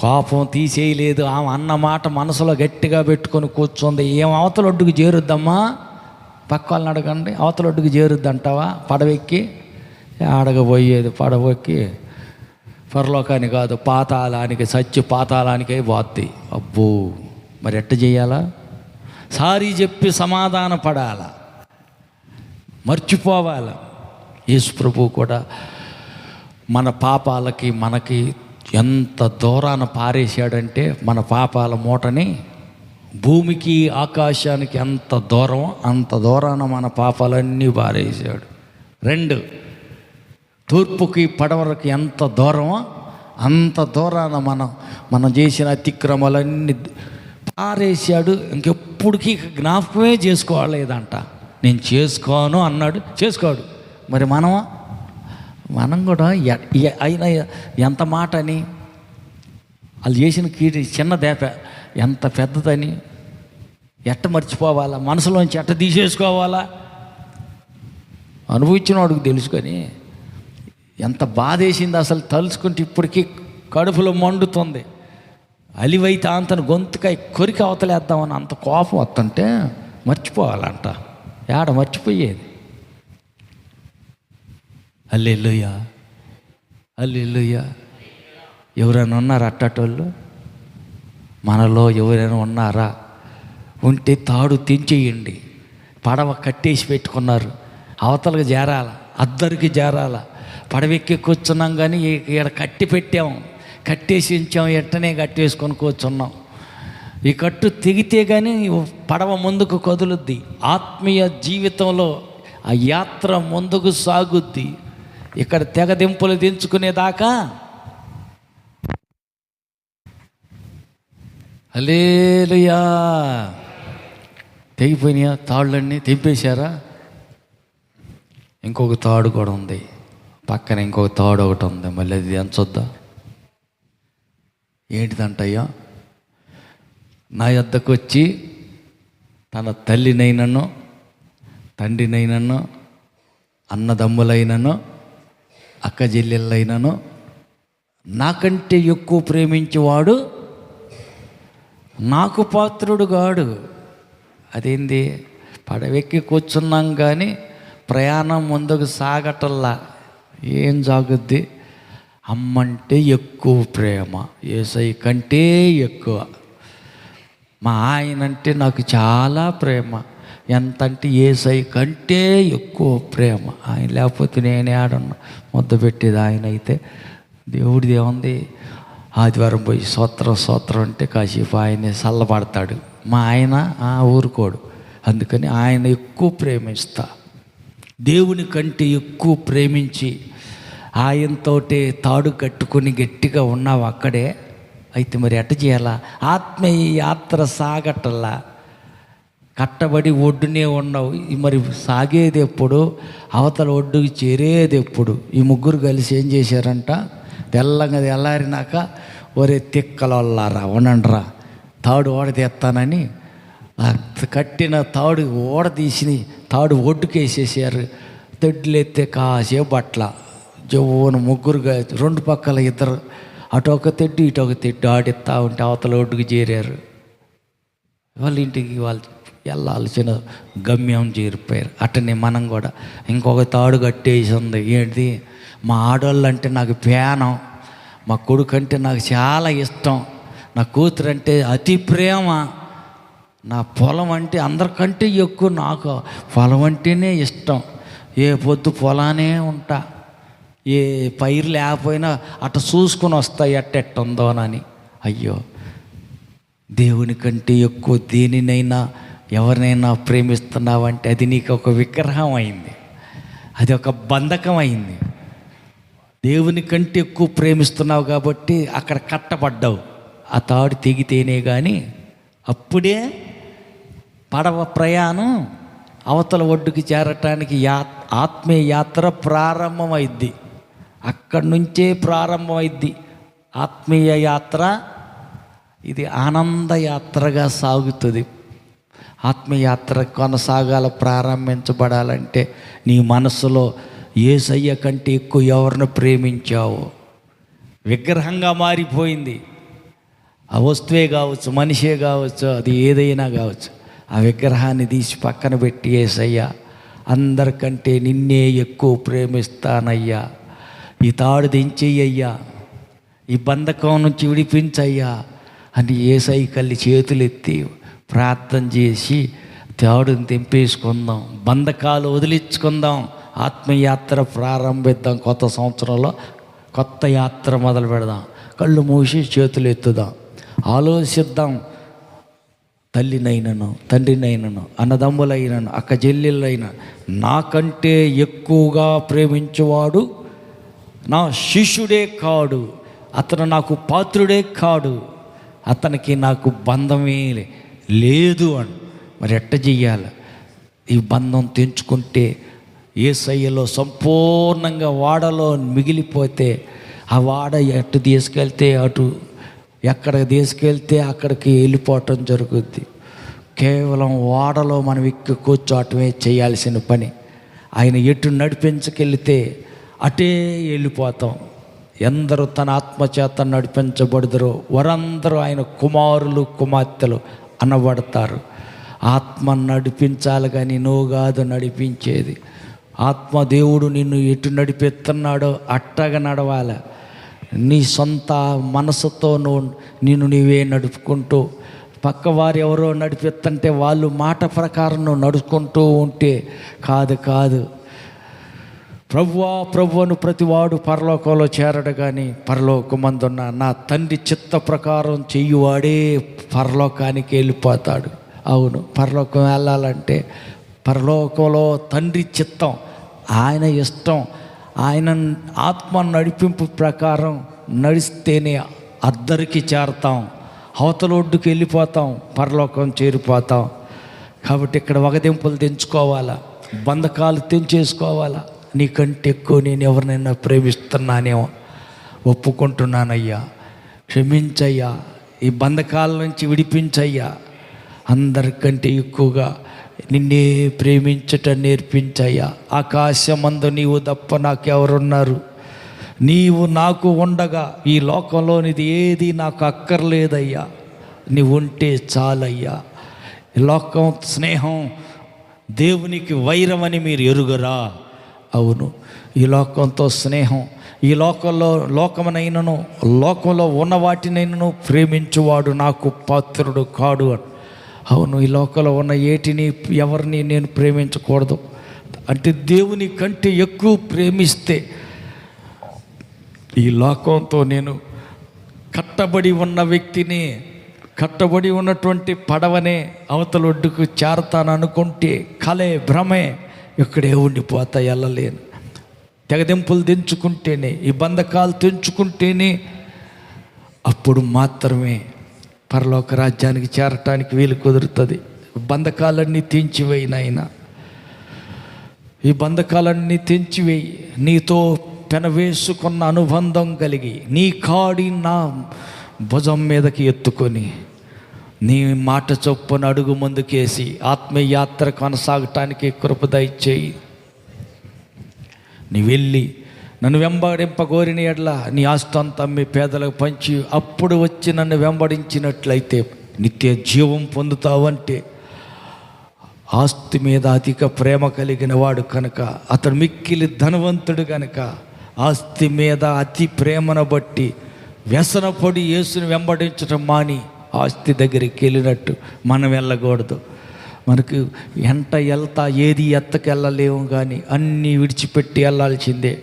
[SPEAKER 2] కోపం తీసేయలేదు. ఆమె అన్న మాట మనసులో గట్టిగా పెట్టుకొని కూర్చుంది. ఏం అవతలొడ్డుకు చేరుద్దమ్మా? పక్క వాళ్ళని అడగండి, అవతలొడ్డుకు చేరుద్ది అంటావా? పడవెక్కి ఆడగబోయేది, పడవెక్కి పరలోకానికి కాదు పాతాళానికి, సత్య పాతాళానికే పోద్ది. అబ్బో, మరి ఎట్ట చేయాలా? సారీ చెప్పి సమాధాన పడాలా, మర్చిపోవాలా. యేసు ప్రభువు కూడా మన పాపాలకి మనకి ఎంత దూరాన పారేశాడంటే, మన పాపాల మూటని భూమికి ఆకాశానికి ఎంత దూరం, అంత దూరాన మన పాపాలన్నీ పారేశాడు. 2 తూర్పుకి పడమరకి ఎంత దూరమో అంత దూరాన మనం చేసిన అతిక్రమాలన్నీ పారేసాడు. ఇంకెప్పటికీ జ్ఞాపకమే చేసుకోలేదంట. నేను చేసుకోను అన్నాడు, చేసుకోడు. మరి మనం కూడా అయినా ఎంత మాట అని, వాళ్ళు చేసిన కీడి చిన్న దేప ఎంత పెద్దదని ఎట్ట మర్చిపోవాలా, మనసులోంచి ఎట్ట తీసేసుకోవాలా అనుభవించిన వాడికి తెలుసుకొని ఎంత బాధ వేసింది అసలు తలుచుకుంటే ఇప్పటికీ కడుపులో మండుతుంది. అలివైతే అంతను గొంతుకాయ కొరికి అవతలేద్దామని అంత కోపం వస్తుంటే మర్చిపోవాలంట. మర్చిపోయేది. హల్లెలూయా, హల్లెలూయా. ఎవరైనా ఉన్నారా అట్టటోళ్ళు? మనలో ఎవరైనా ఉన్నారా? ఉంటే తాడు తెంచేయండి. పడవ కట్టేసి పెట్టుకున్నారు, అవతలకు చేరాల, అద్దరికి చేరాల. పడవెక్కి కూర్చున్నాం కానీ ఇక్కడ కట్టి పెట్టాం, కట్టేసి ఉంచాం, ఎట్టనే కట్టేసుకొని కూర్చున్నాం. ఈ కట్టు తెగితే కానీ పడవ ముందుకు కదులుద్ది. ఆత్మీయ జీవితంలో ఆ యాత్ర ముందుకు సాగుద్ది. ఇక్కడ తెగదింపులు దించుకునేదాకా హల్లెలూయా. తెగిపోయినాయా తాళ్ళన్నీ? తెంపేశారా? ఇంకొక తాడు కూడా ఉంది పక్కన, ఇంకొక తాడు ఒకటి ఉంది. మళ్ళీ అది ఎంచొద్దా? ఏంటిదంటయ్యా? నా యొద్దకు వచ్చి తన తల్లినైనను తండ్రినైనను అన్నదమ్ములైనను అక్క చెల్లెళ్ళైనను నాకంటే ఎక్కువ ప్రేమించేవాడు నాకు పాత్రుడు గాడు. అదేంది? పడవెక్కి కూర్చున్నాం కానీ ప్రయాణం ముందుకు సాగటల్లా. ఏం సాగుద్ది? అమ్మంటే ఎక్కువ ప్రేమ, యేసయ్య కంటే ఎక్కువ. మా ఆయన అంటే నాకు చాలా ప్రేమ, ఎంతంటే యేసయ్య కంటే ఎక్కువ ప్రేమ. ఆయన లేకపోతే నేనే ఆడన్నా ముద్ద పెట్టేది. ఆయన అయితే దేవుడిది ఏముంది? ఆదివారం పోయి స్తోత్రం అంటే కాసేపు ఆయనే చల్లబడతాడు. మా ఆయన ఊరుకోడు. అందుకని ఆయన ఎక్కువ ప్రేమిస్తా. దేవుని కంటే ఎక్కువ ప్రేమించి ఆయనతోటే తాడు కట్టుకొని గట్టిగా ఉన్నావు అక్కడే. అయితే మరి ఎట్ట చేయాలా? ఆత్మీయ యాత్ర సాగటల్లా. కట్టబడి ఒడ్డునే ఉన్నావు. మరి సాగేది ఎప్పుడు? అవతల ఒడ్డుకి చేరేది ఎప్పుడు? ఈ ముగ్గురు కలిసి ఏం చేశారంట? తెల్లంగా తెల్లారినాక, ఒరే తిక్కలొల్లారా ఉండండిరా, తాడు ఓడతీస్తానని కట్టిన తాడు ఓడదీసి తాడు ఒడ్డుకేసేసారు. తెడ్లెత్తే కాసేపు బట్ల జవ్వున ముగ్గురుగా రెండు పక్కల ఇద్దరు, అటు ఒక తెడ్డు ఇటు ఒక తెడ్డు ఆడిస్తా ఉంటే అవతల ఒడ్డుకు చేరారు. వాళ్ళ ఇంటికి వాళ్ళు వెళ్ళాల్సిన గమ్యం చేరిపోయారు. అట్టనే మనం కూడా ఇంకొక తాడు కట్టేసి ఉంది. ఏంటి? మా ఆడవాళ్ళు అంటే నాకు ప్యానం, మా కొడుకు అంటే నాకు చాలా ఇష్టం, నా కూతురు అంటే అతి ప్రేమ, నా పొలం అంటే అందరికంటే ఎక్కువ నాకు పొలం అంటేనే ఇష్టం. ఏ పొద్దు పొలానే ఉంటా, ఏ పైరు లేకపోయినా అట్ట చూసుకొని వస్తాయి ఎట్టెట్టుందోనని. అయ్యో, దేవుని కంటే ఎక్కువ దేనినైనా ఎవరినైనా ప్రేమిస్తున్నావంటే అది నీకు ఒక విగ్రహం అయింది, అది ఒక బంధకం అయింది. దేవుని కంటే ఎక్కువ ప్రేమిస్తున్నావు కాబట్టి అక్కడ కట్టబడ్డావు. ఆ తాడు తెగితేనే కానీ అప్పుడే పడవ ప్రయాణం అవతల ఒడ్డుకి చేరటానికి ఆత్మీయ యాత్ర ప్రారంభమైద్ది. అక్కడి నుంచే ప్రారంభమైద్ది ఆత్మీయ యాత్ర. ఇది ఆనంద యాత్రగా సాగుతుంది. ఆత్మీయ యాత్ర కొనసాగాల, ప్రారంభించబడాలంటే నీ మనసులో యేసయ్య కంటే ఎక్కువ ఎవరిని ప్రేమించావు. విగ్రహంగా మారిపోయింది. ఆ వస్తువే కావచ్చు, మనిషే కావచ్చు, అది ఏదైనా కావచ్చు. ఆ విగ్రహాన్ని తీసి పక్కన పెట్టి, యేసయ్య అందరికంటే నిన్నే ఎక్కువ ప్రేమిస్తానయ్యా, ఈ తాడు దించేయ్యా, ఈ బంధకం నుంచి విడిపించయ్యా అని యేసయ్య కల్లి చేతులెత్తి ప్రార్థన చేసి తాడుని తెంపేసుకుందాం, బంధకాలు వదిలించుకుందాం, ఆత్మయాత్ర ప్రారంభిద్దాం. కొత్త సంవత్సరంలో కొత్త యాత్ర మొదలు పెడదాం. కళ్ళు మూసి చేతులు ఎత్తుదాం, ఆలోచిద్దాం. తల్లినైనను తండ్రినైనను అన్నదమ్ములైనను అక్క చెల్లెళ్ళైన నాకంటే ఎక్కువగా ప్రేమించేవాడు నా శిష్యుడే కాడు, అతను నాకు పాత్రుడే కాడు, అతనికి నాకు బంధమే లేదు అని. మరి ఎట్ట చెయ్యాలి? ఈ బంధం తెంచుకుంటే యేసయ్యలో సంపూర్ణంగా వాడలో మిగిలిపోతే, ఆ వాడ ఎటు తీసుకెళ్తే అటు, ఎక్కడికి తీసుకెళ్తే అక్కడికి వెళ్ళిపోవటం జరుగుద్ది. కేవలం వాడలో మనం ఎక్కి కూర్చోవటమే చేయాల్సిన పని. ఆయన ఎటు నడిపించకెళ్తే అటే వెళ్ళిపోతాం. ఎందరూ తన ఆత్మచేత నడిపించబడుదురో వారందరూ ఆయన కుమారులు కుమార్తెలు అనబడతారు. ఆత్మ నడిపించాలి కానీ నువ్వు కాదు నడిపించేది. ఆత్మదేవుడు నిన్ను ఎటు నడిపిస్తున్నాడో అట్టగా నడవాలి. నీ సొంత మనసుతో నిన్ను నీవే నడుపుకుంటూ, పక్కవారు ఎవరో నడిపిస్తుంటే వాళ్ళు మాట ప్రకారం నువ్వు నడుచుకుంటూ ఉంటే కాదు. ప్రభువా ప్రభువును ప్రతివాడు పరలోకంలో చేరడు, కానీ పరలోకమందున్న నా తండ్రి చిత్త ప్రకారం చెయ్యువాడే పరలోకానికి వెళ్ళిపోతాడు. అవును, పరలోకం వెళ్ళాలంటే పరలోకంలో తండ్రి చిత్తం, ఆయన ఇష్టం, ఆయన ఆత్మ నడిపింపు ప్రకారం నడిస్తేనే అద్దరికి చేరతాం, అవతల ఒడ్డుకి వెళ్ళిపోతాం, పరలోకం చేరిపోతాం. కాబట్టి ఇక్కడ వగదింపులు తెంచుకోవాలా, బంధకాలు తెంచేసుకోవాలా. నీకంటే ఎక్కువ నేను ఎవరినైనా ప్రేమిస్తున్నానేమో, ఒప్పుకుంటున్నానయ్యా, క్షమించయ్యా, ఈ బంధకాల నుంచి విడిపించయ్యా, అందరికంటే ఎక్కువగా నిన్నే ప్రేమించటం నేర్పించయ్యా. ఆకాశమందు నీవు తప్ప నాకెవరున్నారు? నీవు నాకు ఉండగా ఈ లోకంలోనిది ఏది నాకు అక్కర్లేదయ్యా, నీవు ఉంటే చాలయ్యా. ఈ లోకం స్నేహం దేవునికి వైరమని మీరు ఎరుగరా? అవును, ఈ లోకంతో స్నేహం, ఈ లోకమునైనను లోకంలో ఉన్న వాటినైనను ప్రేమించువాడు నాకు పాత్రుడు కాడు అని. అవును, ఈ లోకంలో ఉన్న ఏటిని ఎవరిని నేను ప్రేమించకూడదు అంటే దేవుని కంటే ఎక్కువ ప్రేమిస్తే ఈ లోకంతో నేను కట్టబడి ఉన్న వ్యక్తిని, కట్టబడి ఉన్నటువంటి పడవనే అవతల ఒడ్డుకు చేరతాను అనుకుంటే కలే భ్రమే, ఇక్కడే ఉండిపోతా, వెళ్ళలేను. తెగదెంపులు తెంచుకుంటేనే, ఈ బంధకాలు తెంచుకుంటేనే అప్పుడు మాత్రమే పరలోక రాజ్యానికి చేరటానికి వీలు కుదురుతుంది. బంధకాలన్నీ తెంచివేయి నాయనా, ఈ బంధకాలన్నీ తెంచివేయి. నీతో పెనవేసుకున్న అనుబంధం కలిగి నీ కాడి నా భుజం మీదకి ఎత్తుకొని నీ మాట చొప్పున అడుగు ముందుకేసి ఆత్మీయ యాత్ర కొనసాగటానికి కృప దయచేయి. నీ వెళ్ళి నన్ను వెంబడింపగోరిన ఎడల నీ ఆస్తంతా మీ పేదలకు పంచి అప్పుడు వచ్చి నన్ను వెంబడించినట్లయితే నిత్య జీవం పొందుతావంటే, ఆస్తి మీద అధిక ప్రేమ కలిగిన వాడు కనుక, అతడు మిక్కిలి ధనవంతుడు కనుక ఆస్తి మీద అతి ప్రేమను బట్టి వ్యసనపడి యేసుని వెంబడించడం మాని ఆస్తి దగ్గరికి వెళ్ళినట్టు మనం వెళ్ళకూడదు. మనకు ఎంట వెళ్తా ఏది ఎత్తకెళ్ళలేము, కానీ అన్నీ విడిచిపెట్టి వెళ్ళాల్సిందే.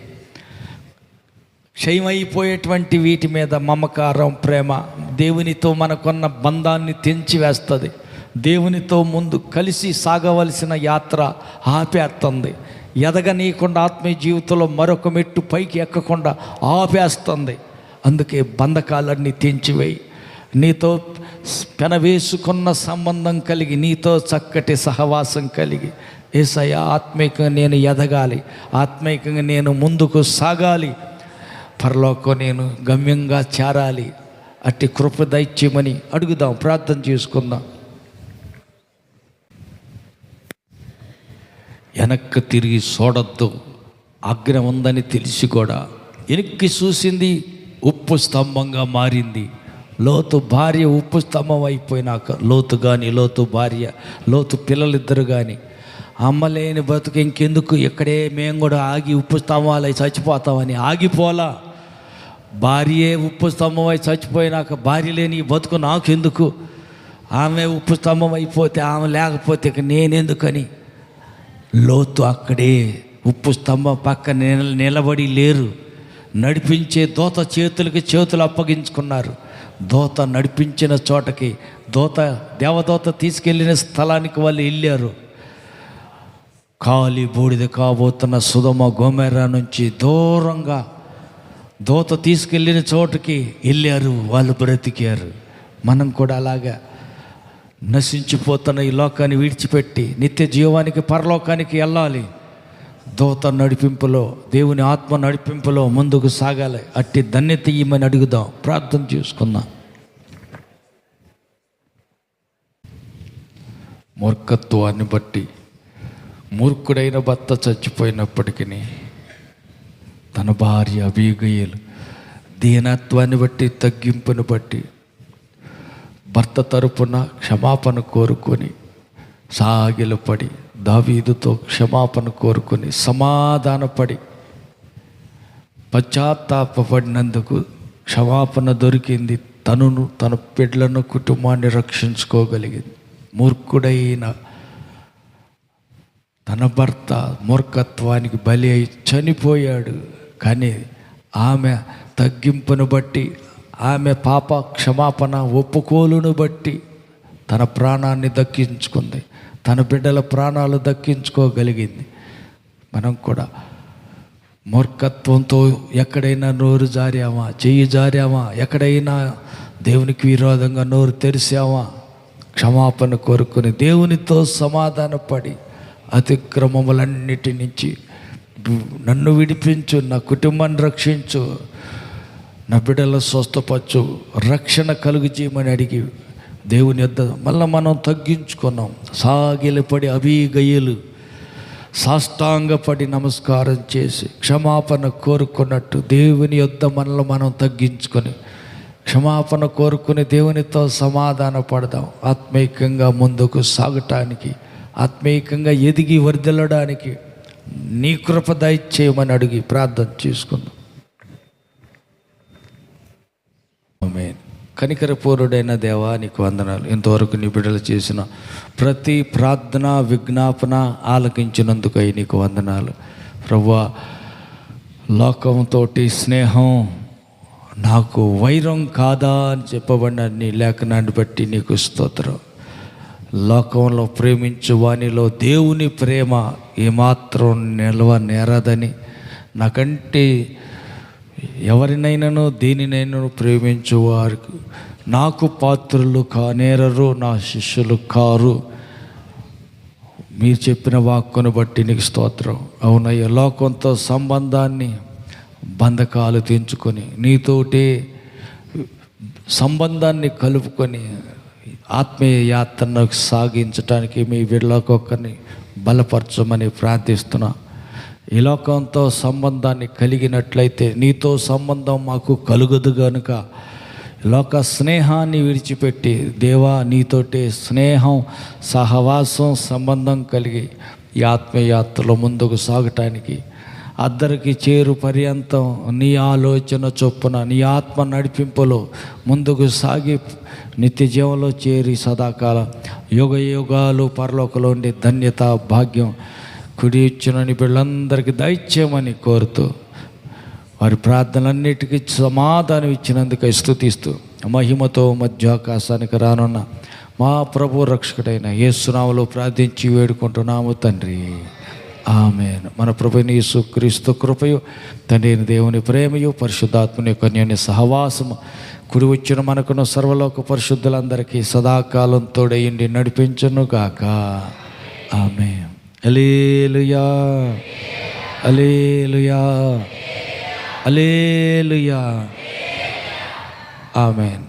[SPEAKER 2] క్షయమైపోయేటువంటి వీటి మీద మమకారం, ప్రేమ దేవునితో మనకున్న బంధాన్ని తెంచివేస్తుంది. దేవునితో ముందు కలిసి సాగవలసిన యాత్ర ఆపేస్తుంది. ఎదగనీయకుండా ఆత్మీయ జీవితంలో మరొక మెట్టు పైకి ఎక్కకుండా ఆపేస్తుంది. అందుకే బంధకాలన్నీ తెంచివేయి. నీతో పెనవేసుకున్న సంబంధం కలిగి, నీతో చక్కటి సహవాసం కలిగి, యేసయ్యా ఆత్మీయంగా నేను ఎదగాలి, ఆత్మీయంగా నేను ముందుకు సాగాలి, పరలోకం నేను గమ్యంగా చేరాలి, అట్టి కృప దయచేయమని అడుగుదాం, ప్రార్థన చేసుకుందాం. వెనక్కి తిరిగి చూడొద్దు. ఆజ్ఞ ఉందని తెలిసి కూడా వెనక్కి చూసింది, ఉప్పు స్తంభంగా మారింది. లోతు భార్య ఉప్పు స్తంభం అయిపోయినాక, లోతు కానీ, లోతు భార్య, లోతు పిల్లలిద్దరు కానీ అమ్మలేని బతుకు ఇంకెందుకు, ఇక్కడే మేము కూడా ఆగి ఉప్పు స్తంభాలై చచ్చిపోతామని ఆగిపోలా. భార్యే ఉప్పు స్తంభం అయి చచ్చిపోయినాక భార్య లేని బతుకు నాకెందుకు, ఆమె ఉప్పు స్తంభం అయిపోతే ఆమె లేకపోతే ఇక నేనెందుకని లోతు అక్కడే ఉప్పు స్తంభం పక్కన నిలబడి లేరు. నడిపించే దూత చేతులకి చేతులు అప్పగించుకున్నారు. దూత నడిపించిన చోటకి, దేవదూత తీసుకెళ్ళిన స్థలానికి వాళ్ళు వెళ్ళారు. కాలి బూడిద కాబోతున్న సొదొమ గొమొర్రా నుంచి దూరంగా దూత తీసుకెళ్ళిన చోటుకి వెళ్ళారు, వాళ్ళు బ్రతికారు. మనం కూడా అలాగా నశించిపోతున్న ఈ లోకాన్ని విడిచిపెట్టి నిత్య జీవానికి, పరలోకానికి వెళ్ళాలి. దూత నడిపింపులో, దేవుని ఆత్మ నడిపింపులో ముందుకు సాగాలి. అట్టి ధన్యత ఇమ్మని అడుగుదాం, ప్రార్థన చేసుకుందాం. మూర్ఖత్వాన్ని బట్టి మూర్ఖుడైన భర్త చచ్చిపోయినప్పటికీ తన భార్య అబీగయలు దీనత్వాన్ని బట్టి, తగ్గింపును బట్టి భర్త తరపున క్షమాపణ కోరుకొని సాగిలపడి దావీదుతో క్షమాపణ కోరుకొని సమాధానపడి పశ్చాత్తాపడినందుకు క్షమాపణ దొరికింది. తనను, తన బిడ్డలను, కుటుంబాన్ని రక్షించుకోగలిగింది. మూర్ఖుడైన తన భర్త మూర్ఖత్వానికి బలి అయి చనిపోయాడు. కానీ ఆమె తగ్గింపును బట్టి, ఆమె పాప క్షమాపణ ఒప్పుకోలును బట్టి తన ప్రాణాన్ని దక్కించుకుంది, తన బిడ్డల ప్రాణాలు దక్కించుకోగలిగింది. మనం కూడా మూర్ఖత్వంతో ఎక్కడైనా నోరు జారామా, చెయ్యి జారామా, ఎక్కడైనా దేవునికి విరోధంగా నోరు తెరిచామా, క్షమాపణ కోరుకొని దేవునితో సమాధానపడి అతిక్రమములన్నిటి నుంచి నన్ను విడిపించు, నా కుటుంబాన్ని రక్షించు, నా బిడ్డల స్వస్థపరచు, రక్షణ కలుగు చేయమని అడిగి దేవుని యొద్ద మళ్ళీ మనం తగ్గించుకున్నాం. సాగిలపడి అబీగయలు సాష్టాంగపడి నమస్కారం చేసి క్షమాపణ కోరుకున్నట్టు దేవుని యొద్ద మనల్ని మనం తగ్గించుకొని క్షమాపణ కోరుకుని దేవునితో సమాధాన పడదాం. ఆత్మీయంగా ముందుకు సాగటానికి, ఆత్మీయంగా ఎదిగి వర్ధిల్లడానికి నీ కృప దయచేయమని అడిగి ప్రార్థన చేసుకుందాం. ఆమేన్. కనికరపూరుడైన దేవా, నీకు వందనాలు. ఇంతవరకు నీ బిడ్డలు చేసిన ప్రతి ప్రార్థన, విజ్ఞాపన ఆలకించినందుకై నీకు వందనాలు ప్రభువా. లోకంతో స్నేహం నాకు వైరం కాదా అని చెప్పబడిన నీ లేఖనాన్ని బట్టి నీకు స్తోత్రం. లోకంలో ప్రేమించు వానిలో దేవుని ప్రేమ ఏమాత్రం నిలవనేరదని, నాకంటే ఎవరినైనాను దేనినైనాను ప్రేమించు వారికి నాకు పాత్రులు కానేరరు, నా శిష్యులు కారు. మీరు చెప్పిన వాక్కును బట్టి నీకు స్తోత్రం. అవునయ్య, లోకంతో సంబంధాన్ని బంధకాలు తెంచుకొని నీతోటే సంబంధాన్ని కలుపుకొని ఆత్మీయ యాత్రను సాగించడానికి మీ బిడ్డలకొక్కరిని బలపరచమని ప్రార్థిస్తున్నా. ఈ లోకంతో సంబంధాన్ని కలిగినట్లయితే నీతో సంబంధం మాకు కలుగదు కనుక లోక స్నేహాన్ని విడిచిపెట్టి దేవా నీతోటే స్నేహం, సహవాసం, సంబంధం కలిగి ఈ ఆత్మయాత్రలో ముందుకు సాగటానికి అద్దరికి చేరు పర్యంతం నీ ఆలోచన చొప్పున నీ ఆత్మ నడిపింపులో ముందుకు సాగి నిత్య జీవంలో చేరి సదాకాలం యుగ యుగాలు పరలోకంలో ఉండే ధన్యత, భాగ్యం కుడి ఇచ్చిన నీ బిడ్డలందరికీ దయచేయమని కోరుతూ వారి ప్రార్థనలన్నిటికీ సమాధానం ఇచ్చినందుకు స్తుతిస్తూ మహిమతో మధ్యాకాశానికి రానున్న మా ప్రభు రక్షకుడైన యేసు నామములో ప్రార్థించి వేడుకుంటున్నాము తండ్రి. ఆమేన్. మన ప్రభువైన యేసుక్రీస్తు కృపయు, తండ్రి అయిన దేవుని ప్రేమయు, పరిశుద్ధాత్మని యొక్క అన్యోన్య సహవాసము కుడి వచ్చిన మనకున్న సర్వలోక పరిశుద్ధులందరికీ సదాకాలం తోడయిండి నడిపించును గాక. ఆమేన్. హల్లెలూయా, హల్లెలూయా, హల్లెలూయా. ఆమేన్.